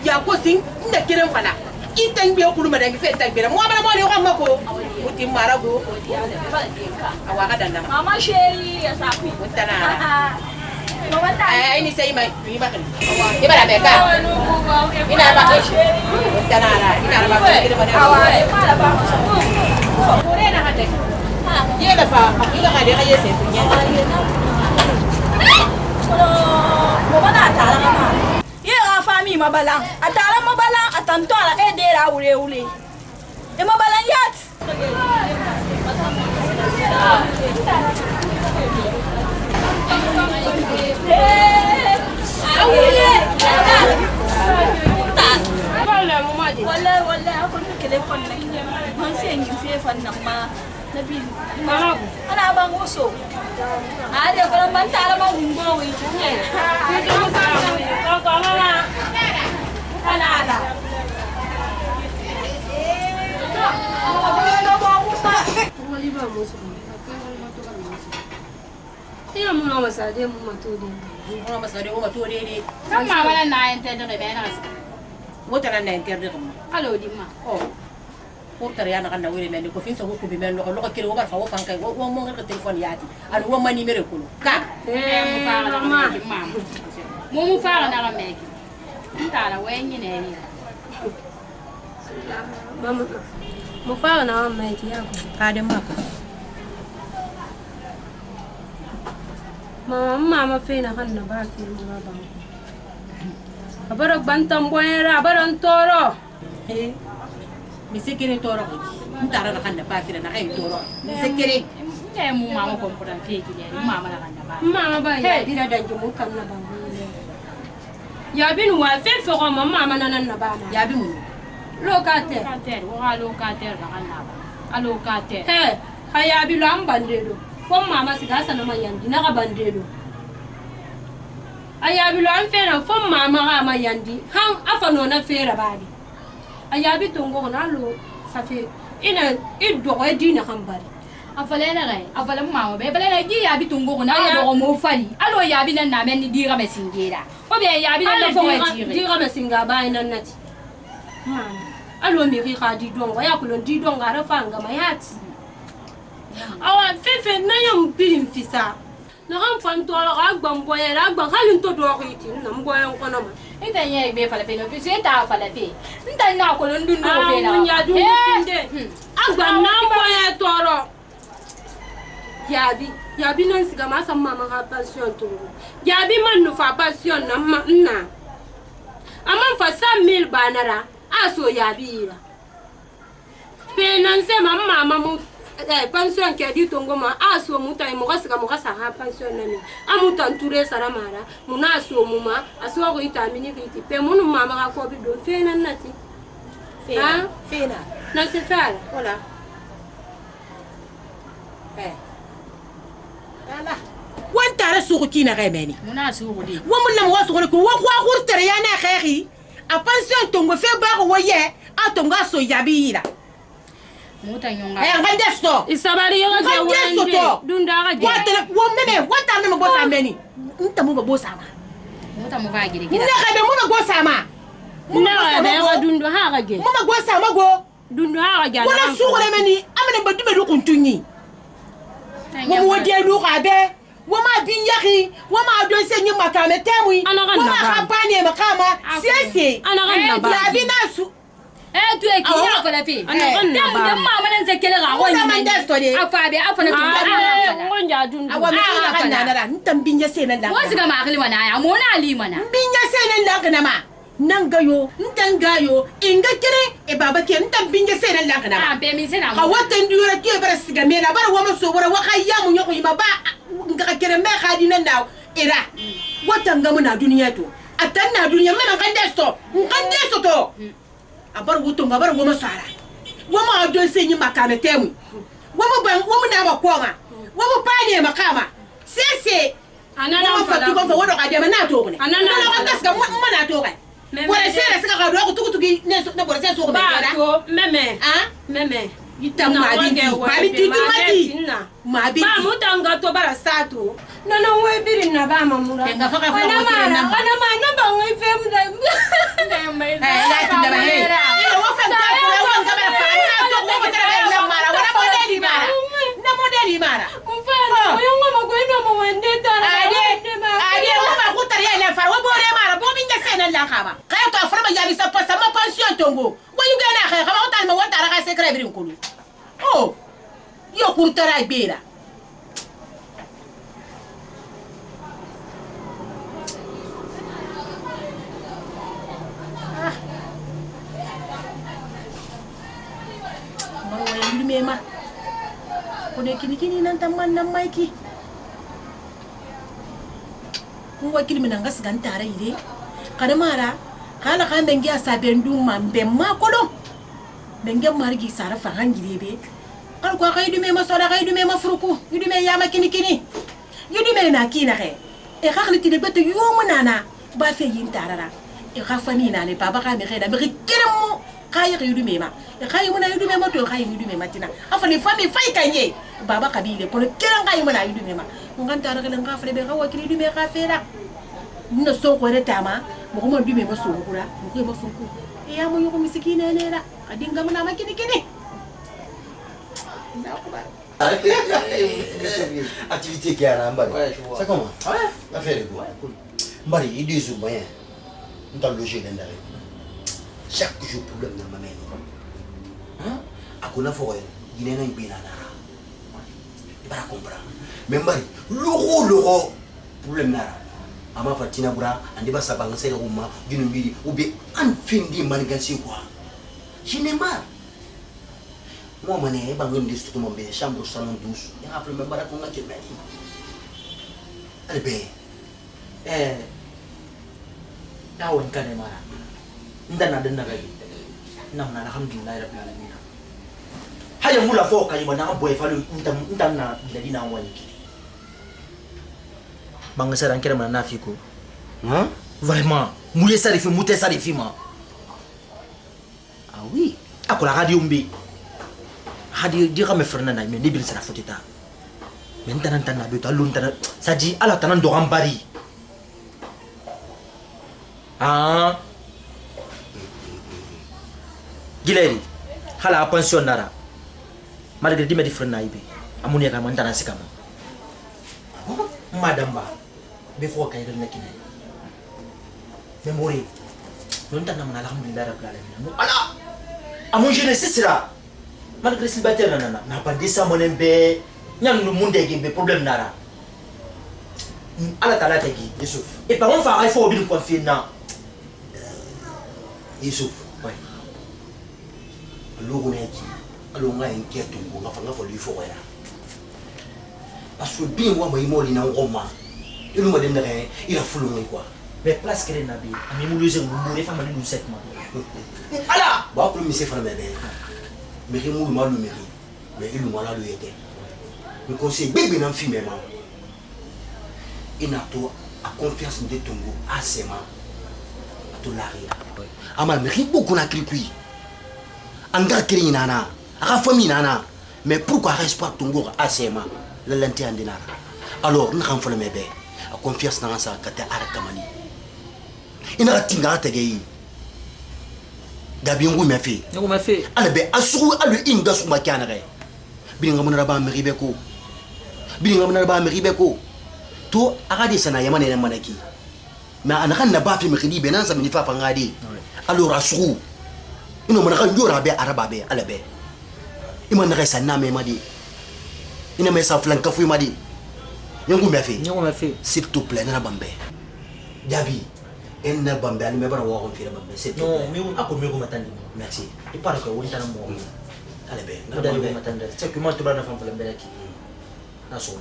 [SPEAKER 6] ya ko sin inda kiran fala itan biyo kulu madangi fe tan bira mo bala mo le ko mako muti marago awa ga danda
[SPEAKER 2] Mama sheri ya sapi.
[SPEAKER 6] mutana
[SPEAKER 2] Mama ta.
[SPEAKER 6] ini sai mai ni makan ibara be ka ina ba mutana na ina ba ko kida mana
[SPEAKER 2] Awa, mala ba.
[SPEAKER 6] ko re na hade ye da fa ila ga de ga yese punya
[SPEAKER 2] Mama na ta la mama. Ye ga fami mabalang. Atala mabalang atanto ala e de ra ule ule. E mabalang yat. Wala ako nagkelefon na inyo. Mansin yung telefon ng mga nabil. Ano bang uso? Ari ako lang bantala mga gumbawi. Dito mo sa akin. Ako mama. Kanala.
[SPEAKER 5] Ina muna masade mu matudi.
[SPEAKER 6] Muna masade mu matudi.
[SPEAKER 2] Kan mama na na entende na bena.
[SPEAKER 6] Wota na entende ko.
[SPEAKER 2] Alo di ma.
[SPEAKER 6] Oh. Wota ya na kan na wele men ko fin so ko bi men lo ko kiri wo bar fa wo fan kai wo mo ngal telefon yati. An wo mani mere ko. Ka.
[SPEAKER 2] Mu fara na ma. Mu fara na ga meki. Ntala wenyi ne ni.
[SPEAKER 4] Mama, mo fa na mai ti ya ko.
[SPEAKER 5] Kadin maka.
[SPEAKER 4] Mama fe na kan na ba fi mo ba ba. Abara bantam boyera abara toro.
[SPEAKER 5] Eh. Misikiri toro ko. Ntara na kan na ba fi na kai toro. Misikiri.
[SPEAKER 2] Eh mu mama komputan feki ne mama na kan da ba.
[SPEAKER 4] Mama ba ya dira da jumu kan na ba. Ya bin wa fe fe ko mama na nan na ba na.
[SPEAKER 5] Ya bi mu.
[SPEAKER 4] Lokater.
[SPEAKER 2] Lokater, wa lokater da kan na ba. A lokater.
[SPEAKER 4] He, haya bi lo am bandedo. Fo mama siga sana ma yandi na ka bandedo. Aya bi lo am fe na fo mama ga ma yandi. Han afa no na fe ra badi. Aya bi tongo na lo sa fe. Ina iddo ko dina kan bari.
[SPEAKER 2] Afalena gai, afala mama be balena gi ya bi tungo na do mo fali. Alo ya bi nan na men ni dira mesingera. O be ya bi nan fo tire.
[SPEAKER 4] Dira mesinga ba ina nati. Mama. Alo mi ri ka di dongo ya kulo di dongo ara fanga mayati. Awa fefe na yam bilim fisa. Na kan fan to ala agban boyera agban halin to do riti na mboyen kono ma.
[SPEAKER 2] Ita nye be fala pe no fi se ta fala pe. Nta na ko lo ndun do fe na.
[SPEAKER 4] Munya du finde. Agban na mboyen toro. Yabi nan siga ma san mama ka passion to. Yabi man no fa passion na ma na. Amman fa 100,000 banara. Aso yabi ira. Pe nan se mama mu pension ke di tongo ma aso mu tai mo gasa ha pension na mi. Amu tan ture sara mara. Mu na aso mu ma aso ko ita mini fiti. Pe mu mama ka ko bi do fe nan nati.
[SPEAKER 5] Fena. Fena.
[SPEAKER 4] Na se fala.
[SPEAKER 5] Hola. Eh. Ala. Wan tara su ko kina ga meni.
[SPEAKER 2] Muna su ko di.
[SPEAKER 5] Wa mun lam wasu ko wa hurtar ya na khairi. A pension tongo fe ba ko waye a tongo so yabi ira.
[SPEAKER 2] Muta nyonga.
[SPEAKER 5] Eh ngande sto.
[SPEAKER 4] Isabari yo ga wande. Dunda ga je.
[SPEAKER 5] Wata na mo bosa meni. Nta mo bosa ma.
[SPEAKER 2] Muta mo ba gire
[SPEAKER 5] Nna
[SPEAKER 2] gire.
[SPEAKER 5] ga be mo bosa ma.
[SPEAKER 4] Na ga dundu ha ga je.
[SPEAKER 5] Mo bosa ma go.
[SPEAKER 4] Dundu ha ga ja.
[SPEAKER 5] Wala su ko meni amene ba dume do kuntunyi. Wo mo de lu ga be. Wama binyaki wama don senyi makame temui wama kampanye makama siese ya binasu
[SPEAKER 2] tu e ki ya fala pe dem mama nan sekele ga woni afabe afana tu
[SPEAKER 4] ngonja dundu
[SPEAKER 5] awa mi na kan na ntam binya senen la
[SPEAKER 2] wasi ga makali wana ya mo na ali mana
[SPEAKER 5] binya senen la kana ma nan gayo ntan gayo inga kire e baba ke ntam binya senen la kana ma
[SPEAKER 2] be mi sena
[SPEAKER 5] ha watan dura ke bara siga mena bara wama so bara wakaya mu nyoko yima ba nga kere me khadi nan daw ira watanga muna duniya to atanna duniya me kan desto to abar wuto ngabar woma sara woma do senyi makame temu woma na makoma woma panye makama sese woma fatu ko wodo ka dema na to ko ne na ka gaska mo na to ka wala sere saka ka do ko tukutugi ne so na bora se so ko be dara
[SPEAKER 4] meme meme
[SPEAKER 5] ita mabiti mabiti
[SPEAKER 4] ba mutanga to bara sato nana we biri na ba mamura
[SPEAKER 5] tenga faka faka
[SPEAKER 4] ana mana ba ngai fem da
[SPEAKER 5] ya tinda ba he wa fa ta ko wa ngaba fa na to ko ba tara la mara wa na modeli mara
[SPEAKER 4] mfano yo ngoma ko ino mo wende tara
[SPEAKER 5] ade wa ba ko tara la fara wa bore mara bo binga sena la khaba kaya to afra ba ya bisa pasa ma pension tongo wa yu gana kha khaba ko tal ma wa tara ka secret birin kulu oh yo kurtara bera marwa yindi mema kone kini nan tamman nan maiki kun wakil min ngas gan tare ide kada mara kala kan bengi asabendu mambe makolo bengi margi sara fa hangire be kal ko kaydu mema sora kaydu mema furuku yudu me yama kini yudu me na kina he e khakhli de beto yomu nana ba fe yin tarara e khafani na le baba ka me kheda be kiremu kay yudu mema e kay mu na yudu mema to kay yudu mema tina afani fami fay kanye baba kabile ko kiran kay mu na yudu mema ngan tara kala ngafre be kawa kiri yudu me khafera no so ko retama mo ko mo yudu mema so kura mo ko ma furuku e ya mo yuko misikine nera kadinga mu na makini
[SPEAKER 3] Activité qui est à Mbari.
[SPEAKER 7] Ouais, je vois.
[SPEAKER 3] Ça comment?
[SPEAKER 7] Ouais.
[SPEAKER 3] L'affaire est quoi? Mbari, il dit souvent, nous avons logé dans la rue. Chaque jour, problème dans ma main. Aku na fo gine na ibina na. Ibara compra. Membari logo problème na. Ama fatina bura andi ba sabang sere umma ginu mbiri ubi an findi manigansi quoi. Je n'ai marre. Moi mané bangin dis tout mon be chambre salon douce. Ya après membara ko ngati meti. Albe. Dawan kan mara. Ndana denna gadi. Namna alhamdulillah rabbil alamin. Haya mula fo kayi mana boy falu ntam na jadi na wani. Bang seran kira mana nafiku. Vraiment, mouiller ça les filles, mouter ça les filles ma. Ah oui, aku la radio mbi. Hadi dia kami frena na mais nibil sera fotita. Maintenant tan na beto alun tan ça dit ala tanan do gambari. Ah. Gileri. Hala pension nara. Malgré di me di frena ibe. Amuni ka man tan sikama. Madame ba. Before kay rel nakine. Memori. Non tan na alhamdulillah rabbil alamin. Ala. Amun jeunesse sera. Malgré célibataire nana na bandisa monembe nyang no munde gembe problème nara. Ala tala tegi Yusuf. Et par on fa il faut bien confier na. Yusuf, ouais. Logo neki. Alo nga inquiète ngo nga fa nga fo lui fo ya. Parce que bien moi mai moli na ngoma. Il nous m'a donné il a foulé quoi. Mais place que na bi, ami mu loger mu mourir fa mali 7 mois. Ala, ba ko mi se fa na bébé. Mais il m'a le mérite. Mais il m'a le été. Me conseille bébé nan fi même. Il n'a to a confiance de tongo à sema. A to l'aria. Amal mérite beaucoup na krikui. Anga kiri nana, a famille nana. Mais pourquoi reste pas tongo à sema? La lente andinara. Alors, nous avons fait le bébé. A confiance dans ça kate arakamani. Ina tinga tege. Gabi ngu me fait.
[SPEAKER 8] Ngu me fait.
[SPEAKER 3] Ale be asuru alu inga suma kanare. Bilinga munara ba meribeko. Bilinga munara ba meribeko. To agadi sana yamane na manaki. Ma anaka na ba fi mekidi be nan sa minifa pangadi. Alors asuru. Ino manaka njora be araba be ale be. Imana resa na me madi. Ina me sa flanka fu madi. Ngu me fait.
[SPEAKER 8] Ngu me fait.
[SPEAKER 3] S'il te plaît na bambe. Gabi. En na bambe ali me bara wa ko fira bambe. C'est
[SPEAKER 8] non, mais ako me ko matandi.
[SPEAKER 3] Merci.
[SPEAKER 8] Il parle que on tana mo.
[SPEAKER 3] Ale be.
[SPEAKER 8] Na bambe matanda. C'est que moi to bana fam flambe ki. Naso.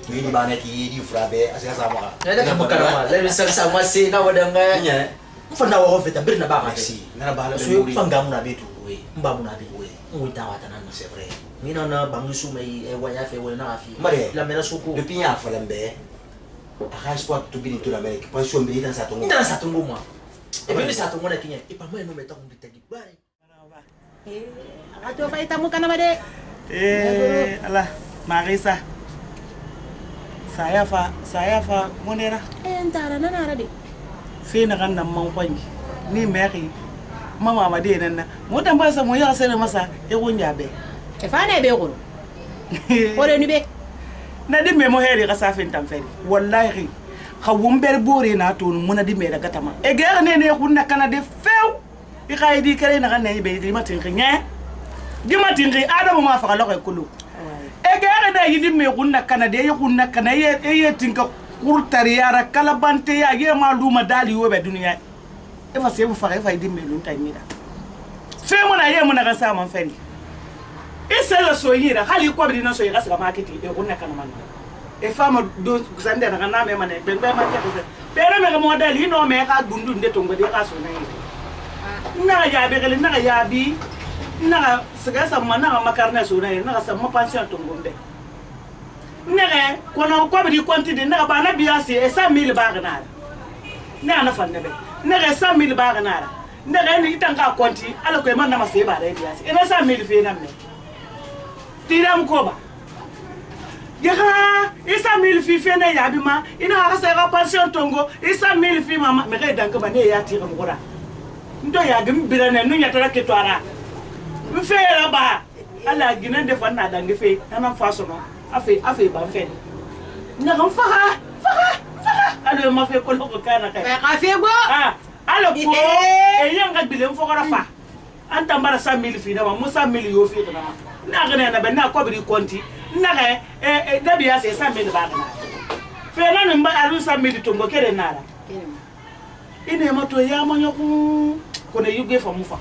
[SPEAKER 3] Ni ni bana ki di frabe asa sama.
[SPEAKER 8] Ya da ko karama. Le sa sama se na wadanga.
[SPEAKER 3] Nya.
[SPEAKER 8] Mfanda wa ko feta birna ba
[SPEAKER 3] Merci. Na ba la
[SPEAKER 8] so fanga mu na betu.
[SPEAKER 3] Oui.
[SPEAKER 8] Mba mu na bi.
[SPEAKER 3] Oui.
[SPEAKER 8] Ngui tawa tanan.
[SPEAKER 3] C'est vrai.
[SPEAKER 8] Mina na bangisu mai waya fe wala na afi.
[SPEAKER 3] Mare.
[SPEAKER 8] La mena suko.
[SPEAKER 3] Depuis ya flambe. A sport to be to l'Amérique. Pension bi dans sa tongo.
[SPEAKER 8] Dans sa tongo moi. Et puis sa tongo na kinya. Et pas moi no meta ko ditagi. Bye.
[SPEAKER 5] Ato fa itamu kana bade.
[SPEAKER 1] Ala, Marisa. Saya fa monera.
[SPEAKER 5] Entara na nara de.
[SPEAKER 1] Fe na kan nan man kwangi. Ni meri. Mama ma de nan na. Mo tan ba sa mo ya sere masa e wonya be.
[SPEAKER 5] E fa na be ko. Ore ni be.
[SPEAKER 1] Na di me mo heri ka safin tan feri. Wallahi. Khawum ber bore na to mun na di me daga tama. E ga ne ne kunna kana de few. I kay di kare na kan ne be di matin nya. Di matin ri adamu ma fa ka kulu. E ga na yidi me kunna kana de kunna kana ye tinka kurtari yara kala bante ya ye ma luma dali wo be duniya. E fa se bu fa fa di me lu tan ni da. Fe mo na ye mo na ka sa man fendi. Ese la soyira hali ko bi na soyira sa market e kunna kana man. E fama do sande na kana me mane be be ma ke ko. Be me mo dali no me ka dundu de tongo de ka so na yi. Na ya be gele na ya bi na sega sa mana makarna so na yi na sa ma pension tongo be. Nere kono ko bi konti de na ba na biya se e 100,000 ba na. Na fanne be. Nere 100,000 ba na. Nere ni itanka konti ala ko man na ma se ba da biya se. Ina 100,000 fe na me. Tiram ko ba. Yaha, isa 100,000 fi fe na ya bi ma, ina ka sa ka pension tongo, isa 100,000 fi mama, me ga danka ba ne ya tira mu gora. Ndo ya gim birane nu ya tara ke twara. Mi fe ra ba. Ala ginan de fa na dange fe, na fa so no. Afe ba fe. Na kan fa. Alo ma fe ko lo ko kana kai.
[SPEAKER 5] Ka fe go.
[SPEAKER 1] Ah, alo ko. E yan ga bilen fo gora fa. anta mbara 100,000 fi na ma mu 100,000 yo fi na ma na gane na be na ko bi konti na ga da biya sai 100,000 ba kana pe na ni mba alu 100,000 to ngo kere nara ine mato ya manyo ko ne yuge fa mufa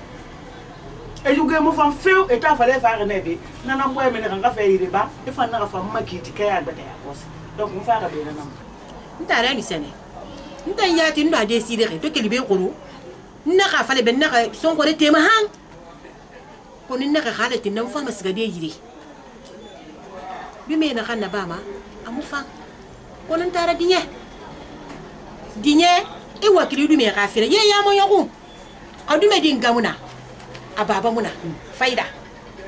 [SPEAKER 1] e yuge mu fa feu e ta fa le fa ne be na na mboye me ne kan fa yiri ba e fa na fa makiti kaya da ya kosa donc mu fa ga be na
[SPEAKER 5] ntara ni sene ntan ya tin ba de sire to kelibe koro na ka fale ben na ka son ko de tema han ko ni na ka khale tin na fa masga de yiri bi me na kan na ba ma amu fa ko nan tara dinye e wakili du me ka fere ye ya mo yoku adu me din gamuna ababa muna faida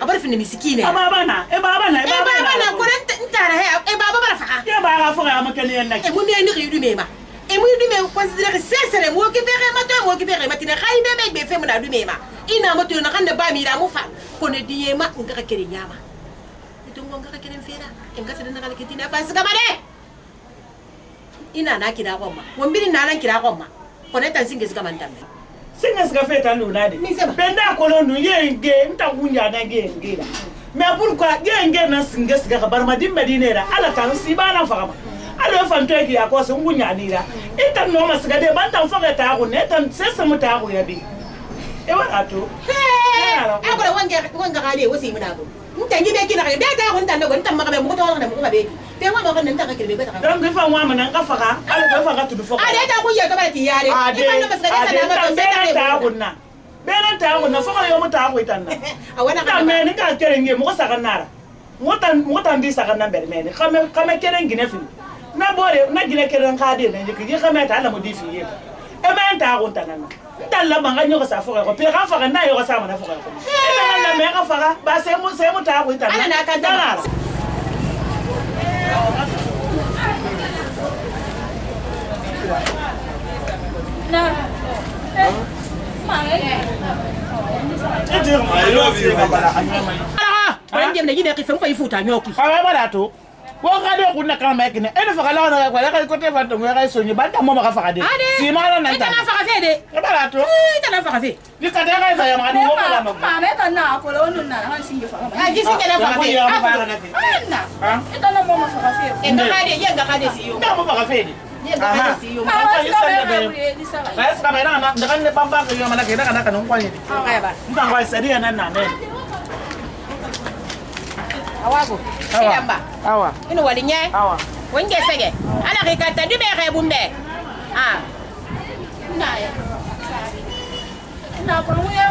[SPEAKER 5] abar fini misikine
[SPEAKER 1] baba na
[SPEAKER 5] ko nan tara he baba bara fa
[SPEAKER 1] ya ba ga fa ma kan yan na
[SPEAKER 5] mu me ni du me ma e mu du me considérer sincère mo ke bere ma to mo ke bere ma tin khay be be fe mu na du me ma ina mo to na kan da ba mi da mu fa ko ne diye ma ngaka kere nyama to ngaka kere fera ngaka da na kala kitina fa su gaba de ina na kira gomma wombiri na nan kira gomma ko ne tan singe siga man tambe
[SPEAKER 1] singe siga feta no na de benda ko no ye nge nta gunya na nge nge la mais pourquoi ye nge na singe siga ka barma dimbe dinera ala tan si bana fa ma ala fa nto ki ya ko so gunya ni la ita no ma siga de ban tan fa ka ta ko ne tan sesa mu ta ko ya bi e wala to
[SPEAKER 5] agora wanga ga de wosi mu na go nta ngi be kina ga de ta ko nta no go nta ma ga be mu to na mu ga be te wa ma ga nta ka kire be ta
[SPEAKER 1] dan ga fa wa man ka fa ka ala ga fa ka tu fa
[SPEAKER 5] ade ta ku ya ga ba ti yare
[SPEAKER 1] ifa no masga de sana ma be ta ko na bena ta ko na fa ka yo mu ta ko itanna
[SPEAKER 5] awana
[SPEAKER 1] ka me ni ka kere nge mo sa ka nara mo tan di sa ka na ber me ni kame kere ngine fi na bore na gine kere ka de ne ki ka me ta la mo di fi ye e me ta ko tanana ndalla manga nyo ka sa fa ko pe ka fa ka na yo ka sa ma na fa ko e na me ka fa ka ba se mo ta ko itanna
[SPEAKER 5] ana na ka ta
[SPEAKER 2] na
[SPEAKER 5] Orang dia lagi nak kisah fai futa nyoki.
[SPEAKER 1] Kawe bara to. Wo ka de kunna kan ma kine. Ene fa kala na ko ka ko te fa to ga so ni ba ta mo ma ka fa de. Si ma na
[SPEAKER 5] Ita na fa fe de.
[SPEAKER 1] E bara to.
[SPEAKER 5] Ita na fa fe.
[SPEAKER 1] Ni ka de ga fa ya ma ni wo ka ma.
[SPEAKER 2] Ma me ta na ko lo nu na han singe fa.
[SPEAKER 5] Ah, gisi ke na fa fe.
[SPEAKER 2] Na. Ita na mo ma fa fe.
[SPEAKER 5] Enga ka de, yenga ka de si yo.
[SPEAKER 1] Da mo fa ka fe de.
[SPEAKER 5] Yenga ka de si yo.
[SPEAKER 2] Ma wa sa be di sa.
[SPEAKER 1] Ka sa ka na da kan ne bamba ko yo ma na ke na ka no kwa ni.
[SPEAKER 5] Okay ba.
[SPEAKER 1] Nda kwa sa dia na na me.
[SPEAKER 5] Awago. Kiyamba.
[SPEAKER 1] Awa.
[SPEAKER 5] Ino walinye.
[SPEAKER 1] Awa.
[SPEAKER 5] Wenge sege. Ala ke kata di be ke bumbe. Ah.
[SPEAKER 2] Na ya. Na ko mu ya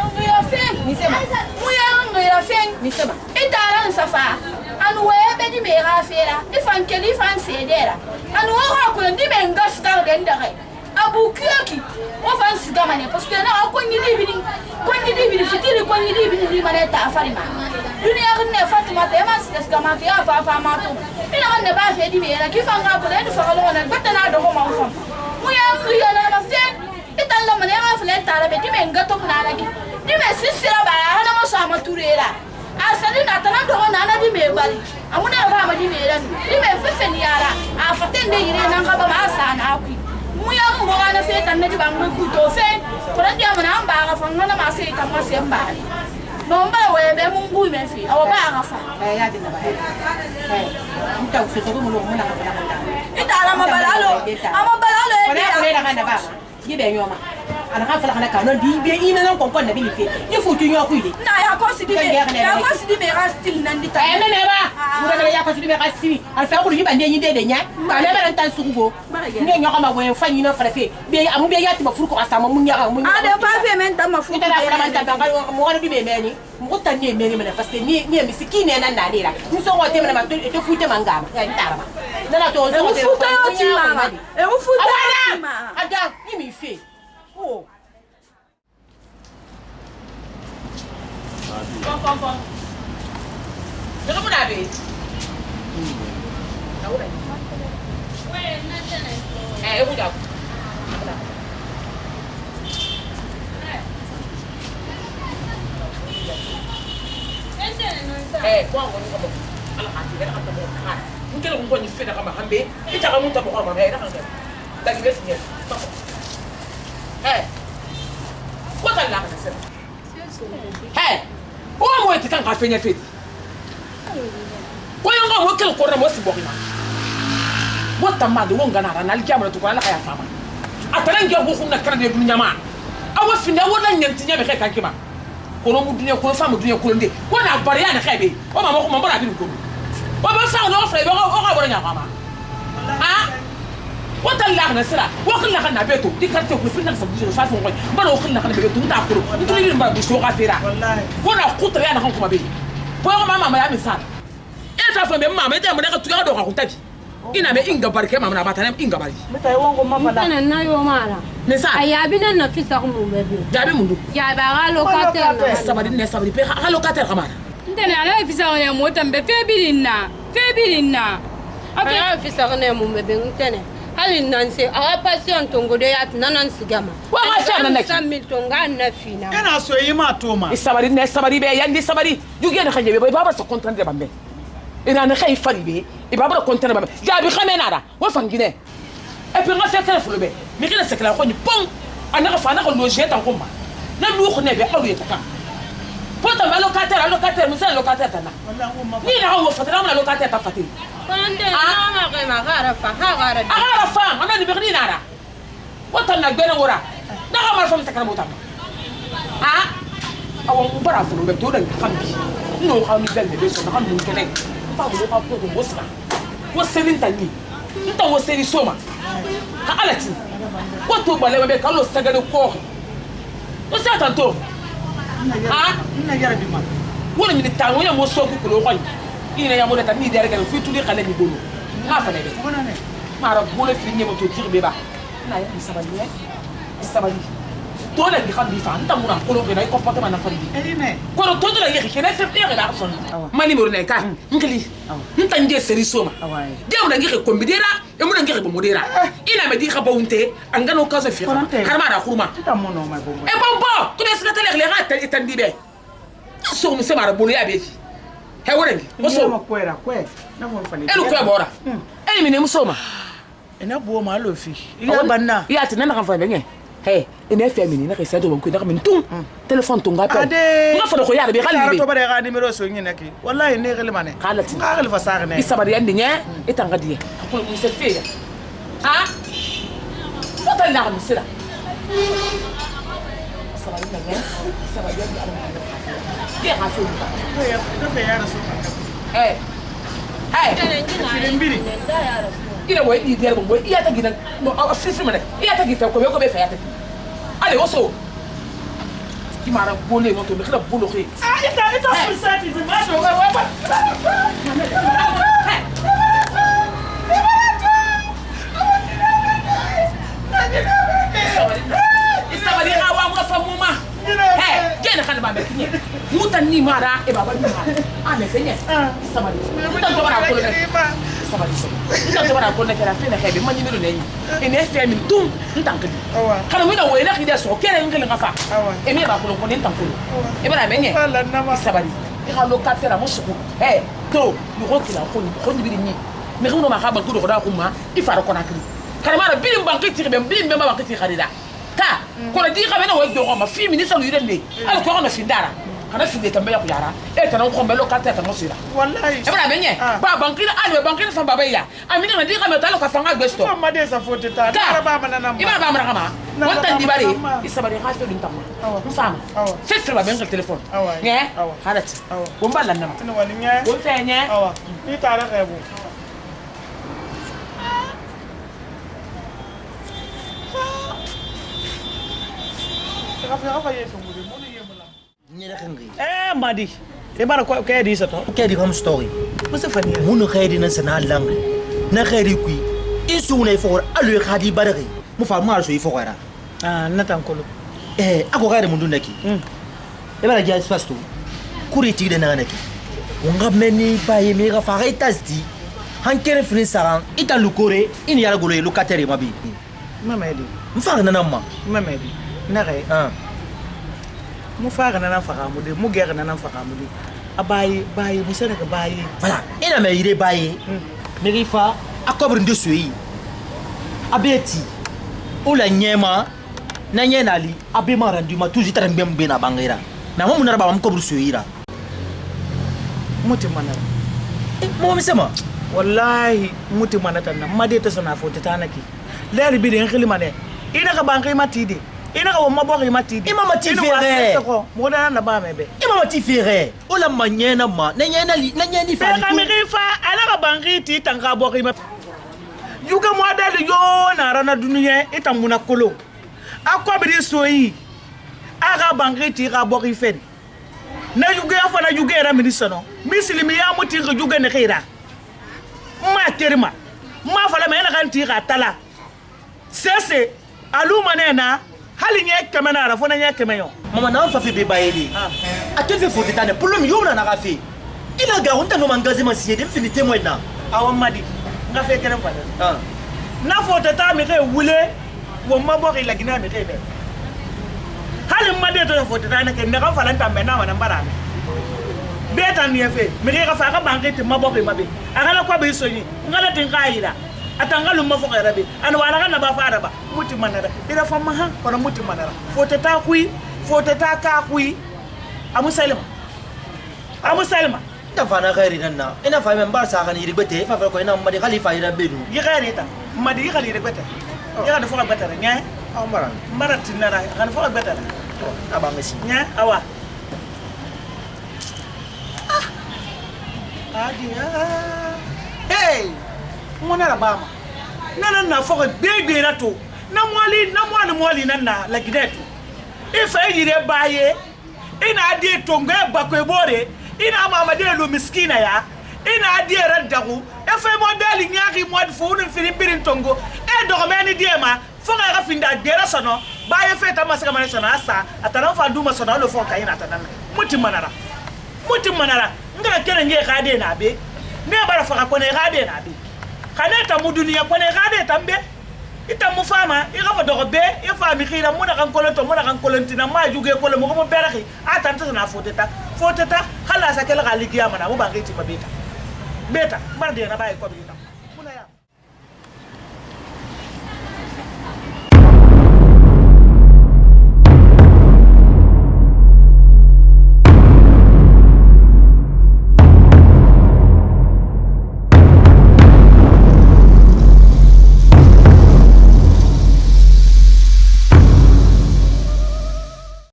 [SPEAKER 2] fe.
[SPEAKER 5] Ni sema.
[SPEAKER 2] Mu ya fe.
[SPEAKER 5] Ni sema.
[SPEAKER 2] Ita ran safa. Anu we be di me ga fera. Ifan keli fan sedera. Anu wa ko ndi me ngas ka de ndare. Abu kiyaki. Wa fan siga mane parce que na ko ni libini. Ko ni libini fitiri ko ni libini di mane ta afari ma. Dunia ne Fatima te ma siga ma te afa fa ma to. Ina ne ba fe di me na ki fan ga ko de fa lo na batta na do ko ma fa. Mu ya na ma fe. Ita la mane ga fle ta la be di me ngato na la ki. Di me sisira ba na mo sa ma turera. Asali na tana do na di me bari. Amuna ba ma di me ran. Di me fe fe ni ara. A fatende yire na ga ba ma sa na ku. Mu ya mo na fe tan ne di ba mu ku to fe. Ko ran dia mana amba ga fa ngana ma se ta ma se mbali. No mba we be mu ngu me fi. Awa ba ga fa.
[SPEAKER 5] Ya di na ba. Nta u fe ko mo lo mo na ka na ka.
[SPEAKER 2] Ita ala ma balalo. Ama balalo e
[SPEAKER 5] dia. Ko na ka na ba. Ye be nyoma. Ana ka fala kana ka no di be ina non kon kon na bi ni fe. Ni futu nyo ku ile.
[SPEAKER 2] Na ya ko si di be. Ya ko si di be ga still nan di ta.
[SPEAKER 5] Eh me ba. Mu da ya ko si di be ga still. Al fa ko ri ba ndi ni de nya. Ba le ba tan sugo. Ni nyo ka ma we fa ni no fa fe. Be amu be ya ti ma furu ko asama mu nya mu.
[SPEAKER 2] Ade pa fe men ta ma furu.
[SPEAKER 5] Ita da fara man ta ga mu ga di be me ni. Mu ta ni me ni me parce que ni misikini na na dira. Mu so ko te me na ma to fuite mangama. Ya ntara ma. Na na to so ko te.
[SPEAKER 2] Futa yo ti mama. E u futa ti ma.
[SPEAKER 5] Ada ni mi fe. Oh. Pom. Jangan pun habis. Tahu tak? Udah. Buang kau ni kamu. Alah hati dia nak tahu kan. Mungkin lu kau ni fed nak makan be. Kita kamu tak boleh makan. Dah kan. Lagi besarnya. Kau tak nak nak sen.
[SPEAKER 9] Hey, o mo eti kan ka fenya feti. Ko yanga mo kel ko ra mo sibo ma. Wata ma de wonga na na alkiamara to ko ala kaya fama. Atalan ge go kunna kara de dunya ma. Awa finda wona nyanti nya be ka kan kima. Ko no mu dunya ko fa mu dunya ko nde. Ko na bariya na ka be. O ma ko mbara bi ko. O ba fa no fa be o ka bora nya fama. Ah? Wata la na sira. Wa khilla kana beto. Di karte ko finna sa bu fa fo ko. Bana o khilla kana beto nda ko. Ni ba bu so ka fera. Wallahi. Ko na kutra ya na kan kuma be. Ko mama ma ya misal. Eta fa be mama eta mo na ka tuya do ka kuntaji. Ina me inga barke mama na batana inga bari.
[SPEAKER 1] Meta wongo mama la.
[SPEAKER 4] Tana na yo mara.
[SPEAKER 9] Mesa.
[SPEAKER 4] Ayabi na nafisa ko mu bebe.
[SPEAKER 9] Jabi mundu.
[SPEAKER 4] Ya ba ga locataire.
[SPEAKER 9] Sabari ne sabari pe ha locataire kamara.
[SPEAKER 2] Ntene ala fisa ko ne mota mbe febilinna. Febilinna.
[SPEAKER 4] Apa fisa ko ne mu bebe ntene. Hali nanse awa passion tongo de yat nanan sigama.
[SPEAKER 9] Wa ga sha nan naki.
[SPEAKER 4] Samil tonga na fina.
[SPEAKER 1] Ina so yi ma to ma.
[SPEAKER 9] Sabari ne sabari be yandi sabari. Yuge na khanye be baba sa contrat de bambe. Ina na khay fari be. E baba contrat de bambe. Jabi khamena da. Wa fangine. Et puis on fait téléphone be. Mi kila sekla ko ni pom. Ana fa na ko loger tan komba. Na lu ko ne be alu yetaka. Pota ma locataire musa locataire tana. Ni na ho fatara ma locataire ta fatiri.
[SPEAKER 4] Konde na ma ke ma gara fa ha gara.
[SPEAKER 9] Agara fa ana ni be nara. Wata na gbena wora. Na ga ma fa mtakana mota. Ah? Awon ku bara fu be to dan kambi. No ha mi bel be so na kan mun kene. Fa mo ka ko mo sna. Wo selin tani. Nta wo seri soma. Ka alati. Wo to bale be ka lo sagale ko. Wo sa tanto. Ah?
[SPEAKER 1] Ina yara bi ma.
[SPEAKER 9] Wona mi tango ya mo so ku ko lo ko. Ina ya mo ta ni dere ga fi tuli kala ni bolo. Na fa lebe.
[SPEAKER 1] Wona ne.
[SPEAKER 9] Mara bolo fi ni mo to tirbe ba. Na ya sabali ne. Sabali. To la bi xam bi fa nta mo na ko lo be na comportement na fari bi.
[SPEAKER 1] Ne.
[SPEAKER 9] Ko lo to la yeki kene se fere ba son. Mani mo ne ka. Nkili. Nta nge seri soma. De mo na nge ko mbidera, e mo na nge ko modera. Ina me di ka bawunte, angano ka so fi. Karma da kurma.
[SPEAKER 1] Nta mo no ma bombo.
[SPEAKER 9] E bombo, to be skata le ga ta itandi be. So mo se mara bolo ya be. He worengi. O so
[SPEAKER 1] ma kwera kwe. Na mo fa ni.
[SPEAKER 9] e lu ko bora. E mi ne mo soma.
[SPEAKER 1] Ina bo ma lo fi. Iya banna.
[SPEAKER 9] Ya tena na kan fa be nge. Hey, ina fe mi ni na ke sa do ko na min tum. Telephone tum ga pe. Nga fa ko ya be xali be.
[SPEAKER 1] To bare ga numéro so ngi neki. Wallahi ne gele mane.
[SPEAKER 9] Xalati.
[SPEAKER 1] Nga gele fa sax ne.
[SPEAKER 9] Isabari yandi nya itanga die. Ko mo se fe ya. Ha? Wata la mi sira. Isabari na nya. Isabari yandi ala. Ke ha fe.
[SPEAKER 1] To fe ya rasul.
[SPEAKER 9] Hey. Hey.
[SPEAKER 1] Mbiri.
[SPEAKER 9] Ina wo di der bo iya ta gidan no afisi mane iya ta gifa ko be fa ya ta ale oso ki mara bole no to be khla bolo khi
[SPEAKER 1] ita fusati di ma do wa ba
[SPEAKER 9] Isabari awa mo fa muma hey gena kan ba be kinye mutan ni mara e baba ni mara ane fenye Isabari mutan to bara ko le Isabari nta to bara ko ne kera fe na kebe manyi melo ne ene fe mi tum ntankali kana mi na wo ina khide so kere ngel ngafa e mi ba ko ko ne ntankolo e bara menye Isabari e ha locataire mo suku hey to ni ko kila ko ni biri ni me ko no ma ka ba ko do da ko ma i fara ko na kili kana mara bilim banki tire be bilim be ma banki tire kharida ta ko la di ka be na wo do ko ma fi ministre lu yire al ko na findara kana finde tambe ya kuyara e tan ko mbelo kata tan sira
[SPEAKER 1] wallahi
[SPEAKER 9] e bra benye ba banki na alwe banki na fa baba ya amina na di ka meta lo ka fanga gbesto
[SPEAKER 1] fa ma de sa fote ta na ba ma na na
[SPEAKER 9] iba ba mara kama wanta di bare isabari khaso din tamma mfama sestre ba benga telephone nge halat bo mbala nama
[SPEAKER 1] ina wali nya
[SPEAKER 9] bo fenye
[SPEAKER 1] awa ni tara kebo Madi. Kebara ko kedi sa to.
[SPEAKER 3] Kedi kam story.
[SPEAKER 1] Masa fani.
[SPEAKER 3] Munu kedi nan sana lang. Na kedi kui. Isu na ifo alu khadi barari. Mu fa ma so ifo gara.
[SPEAKER 1] Na tankolo.
[SPEAKER 3] Ako kedi mundu naki. Ebara ja espace to. Kuri ti de na naki. Unga meni baye me ga fa itasdi. Hankere fini saran ita lukore ini yara golo locataire mabi.
[SPEAKER 1] Mama edi.
[SPEAKER 3] Mfa na namma.
[SPEAKER 1] Mama edi. Na re. Mu fara na fakamude mu gera na fakamude abayi bayi mu sana ka bayi
[SPEAKER 3] voilà ina me ire bayi me rifa akobre ndesuyi abeti ola nyema na nyenali abe marandi ma toujours tan mbem be na bangira na mo munara ba mo ko brusuira
[SPEAKER 1] muti manara
[SPEAKER 3] mo mi sama
[SPEAKER 1] wallahi muti manata na made ta sana fo ta naki leri bi de khili mane ina ka bankai matidi ina ka wamma boki matidi
[SPEAKER 3] ima matifere
[SPEAKER 1] mo da na ba mebe
[SPEAKER 3] ima matifere ola manyena ma na nyeni fa
[SPEAKER 1] ka mi fa ala ka bankai ti tanka boki ma yuga mo da yo na rana duniya ita muna kolo akwa bi soyi aga bankai ti ka boki fen na yuga fa na yuga era minister no mislimi ya muti ka yuga ne khaira ma terima ma fala me na kan ti ka tala sese aluma nena hali nye kemena ra fona nye kemeyo
[SPEAKER 3] mama na fa fe be bayeli a te fe foti tane pulum yona na ka fe ina ga honta no mangaze masiye dem finite mo na
[SPEAKER 1] awon madi nga fe kenen fala na fota ta mi ke wule wo mabo ke lagina mi ke be hali made to fota ta na ke ne ka fala tambe na wana mbara beta ni fe mi ke ka fa ka banke te mabo ke mabe akala kwa be so ni ngala tin kaira atanga lumma fo kayra be an wala kana ba fara ba muti manara ira fa maha kono muti manara fota ta ka kui amu salima
[SPEAKER 3] ta fana khairi nanna ina fa men bar sa kan yiri bete fa ko ina madi khalifa ira bedu
[SPEAKER 1] yi khairi ta madi khali ira bete ya da fo bete nya mara tinara kan fo bete
[SPEAKER 3] aba mesi
[SPEAKER 1] nya awa adia hey mona la bama nana na fo bebe na to na mwali nana la gidetu ifa yire baye ina adi tongo e bakwe bore ina mama de lo miskina ya ina adi raddagu efa modeli nyaki mod fo un fini birin tongo e do meni diema fo ga finda dera sono baye feta masaka mane sono asa atana fa duma sono lo fo kayina tanana muti manara ngara kene nge khade na be ne bara fa ko ne khade na be kaneta mu duniya ko ne khade tambe ita mu fama i ga do be e fa mi khira mu da kan kolontina ma juge ko le mo ko beraxi atanta na foteta khala sa kala ga ligiya mana mu bangi ti beta bar de na bay ko bi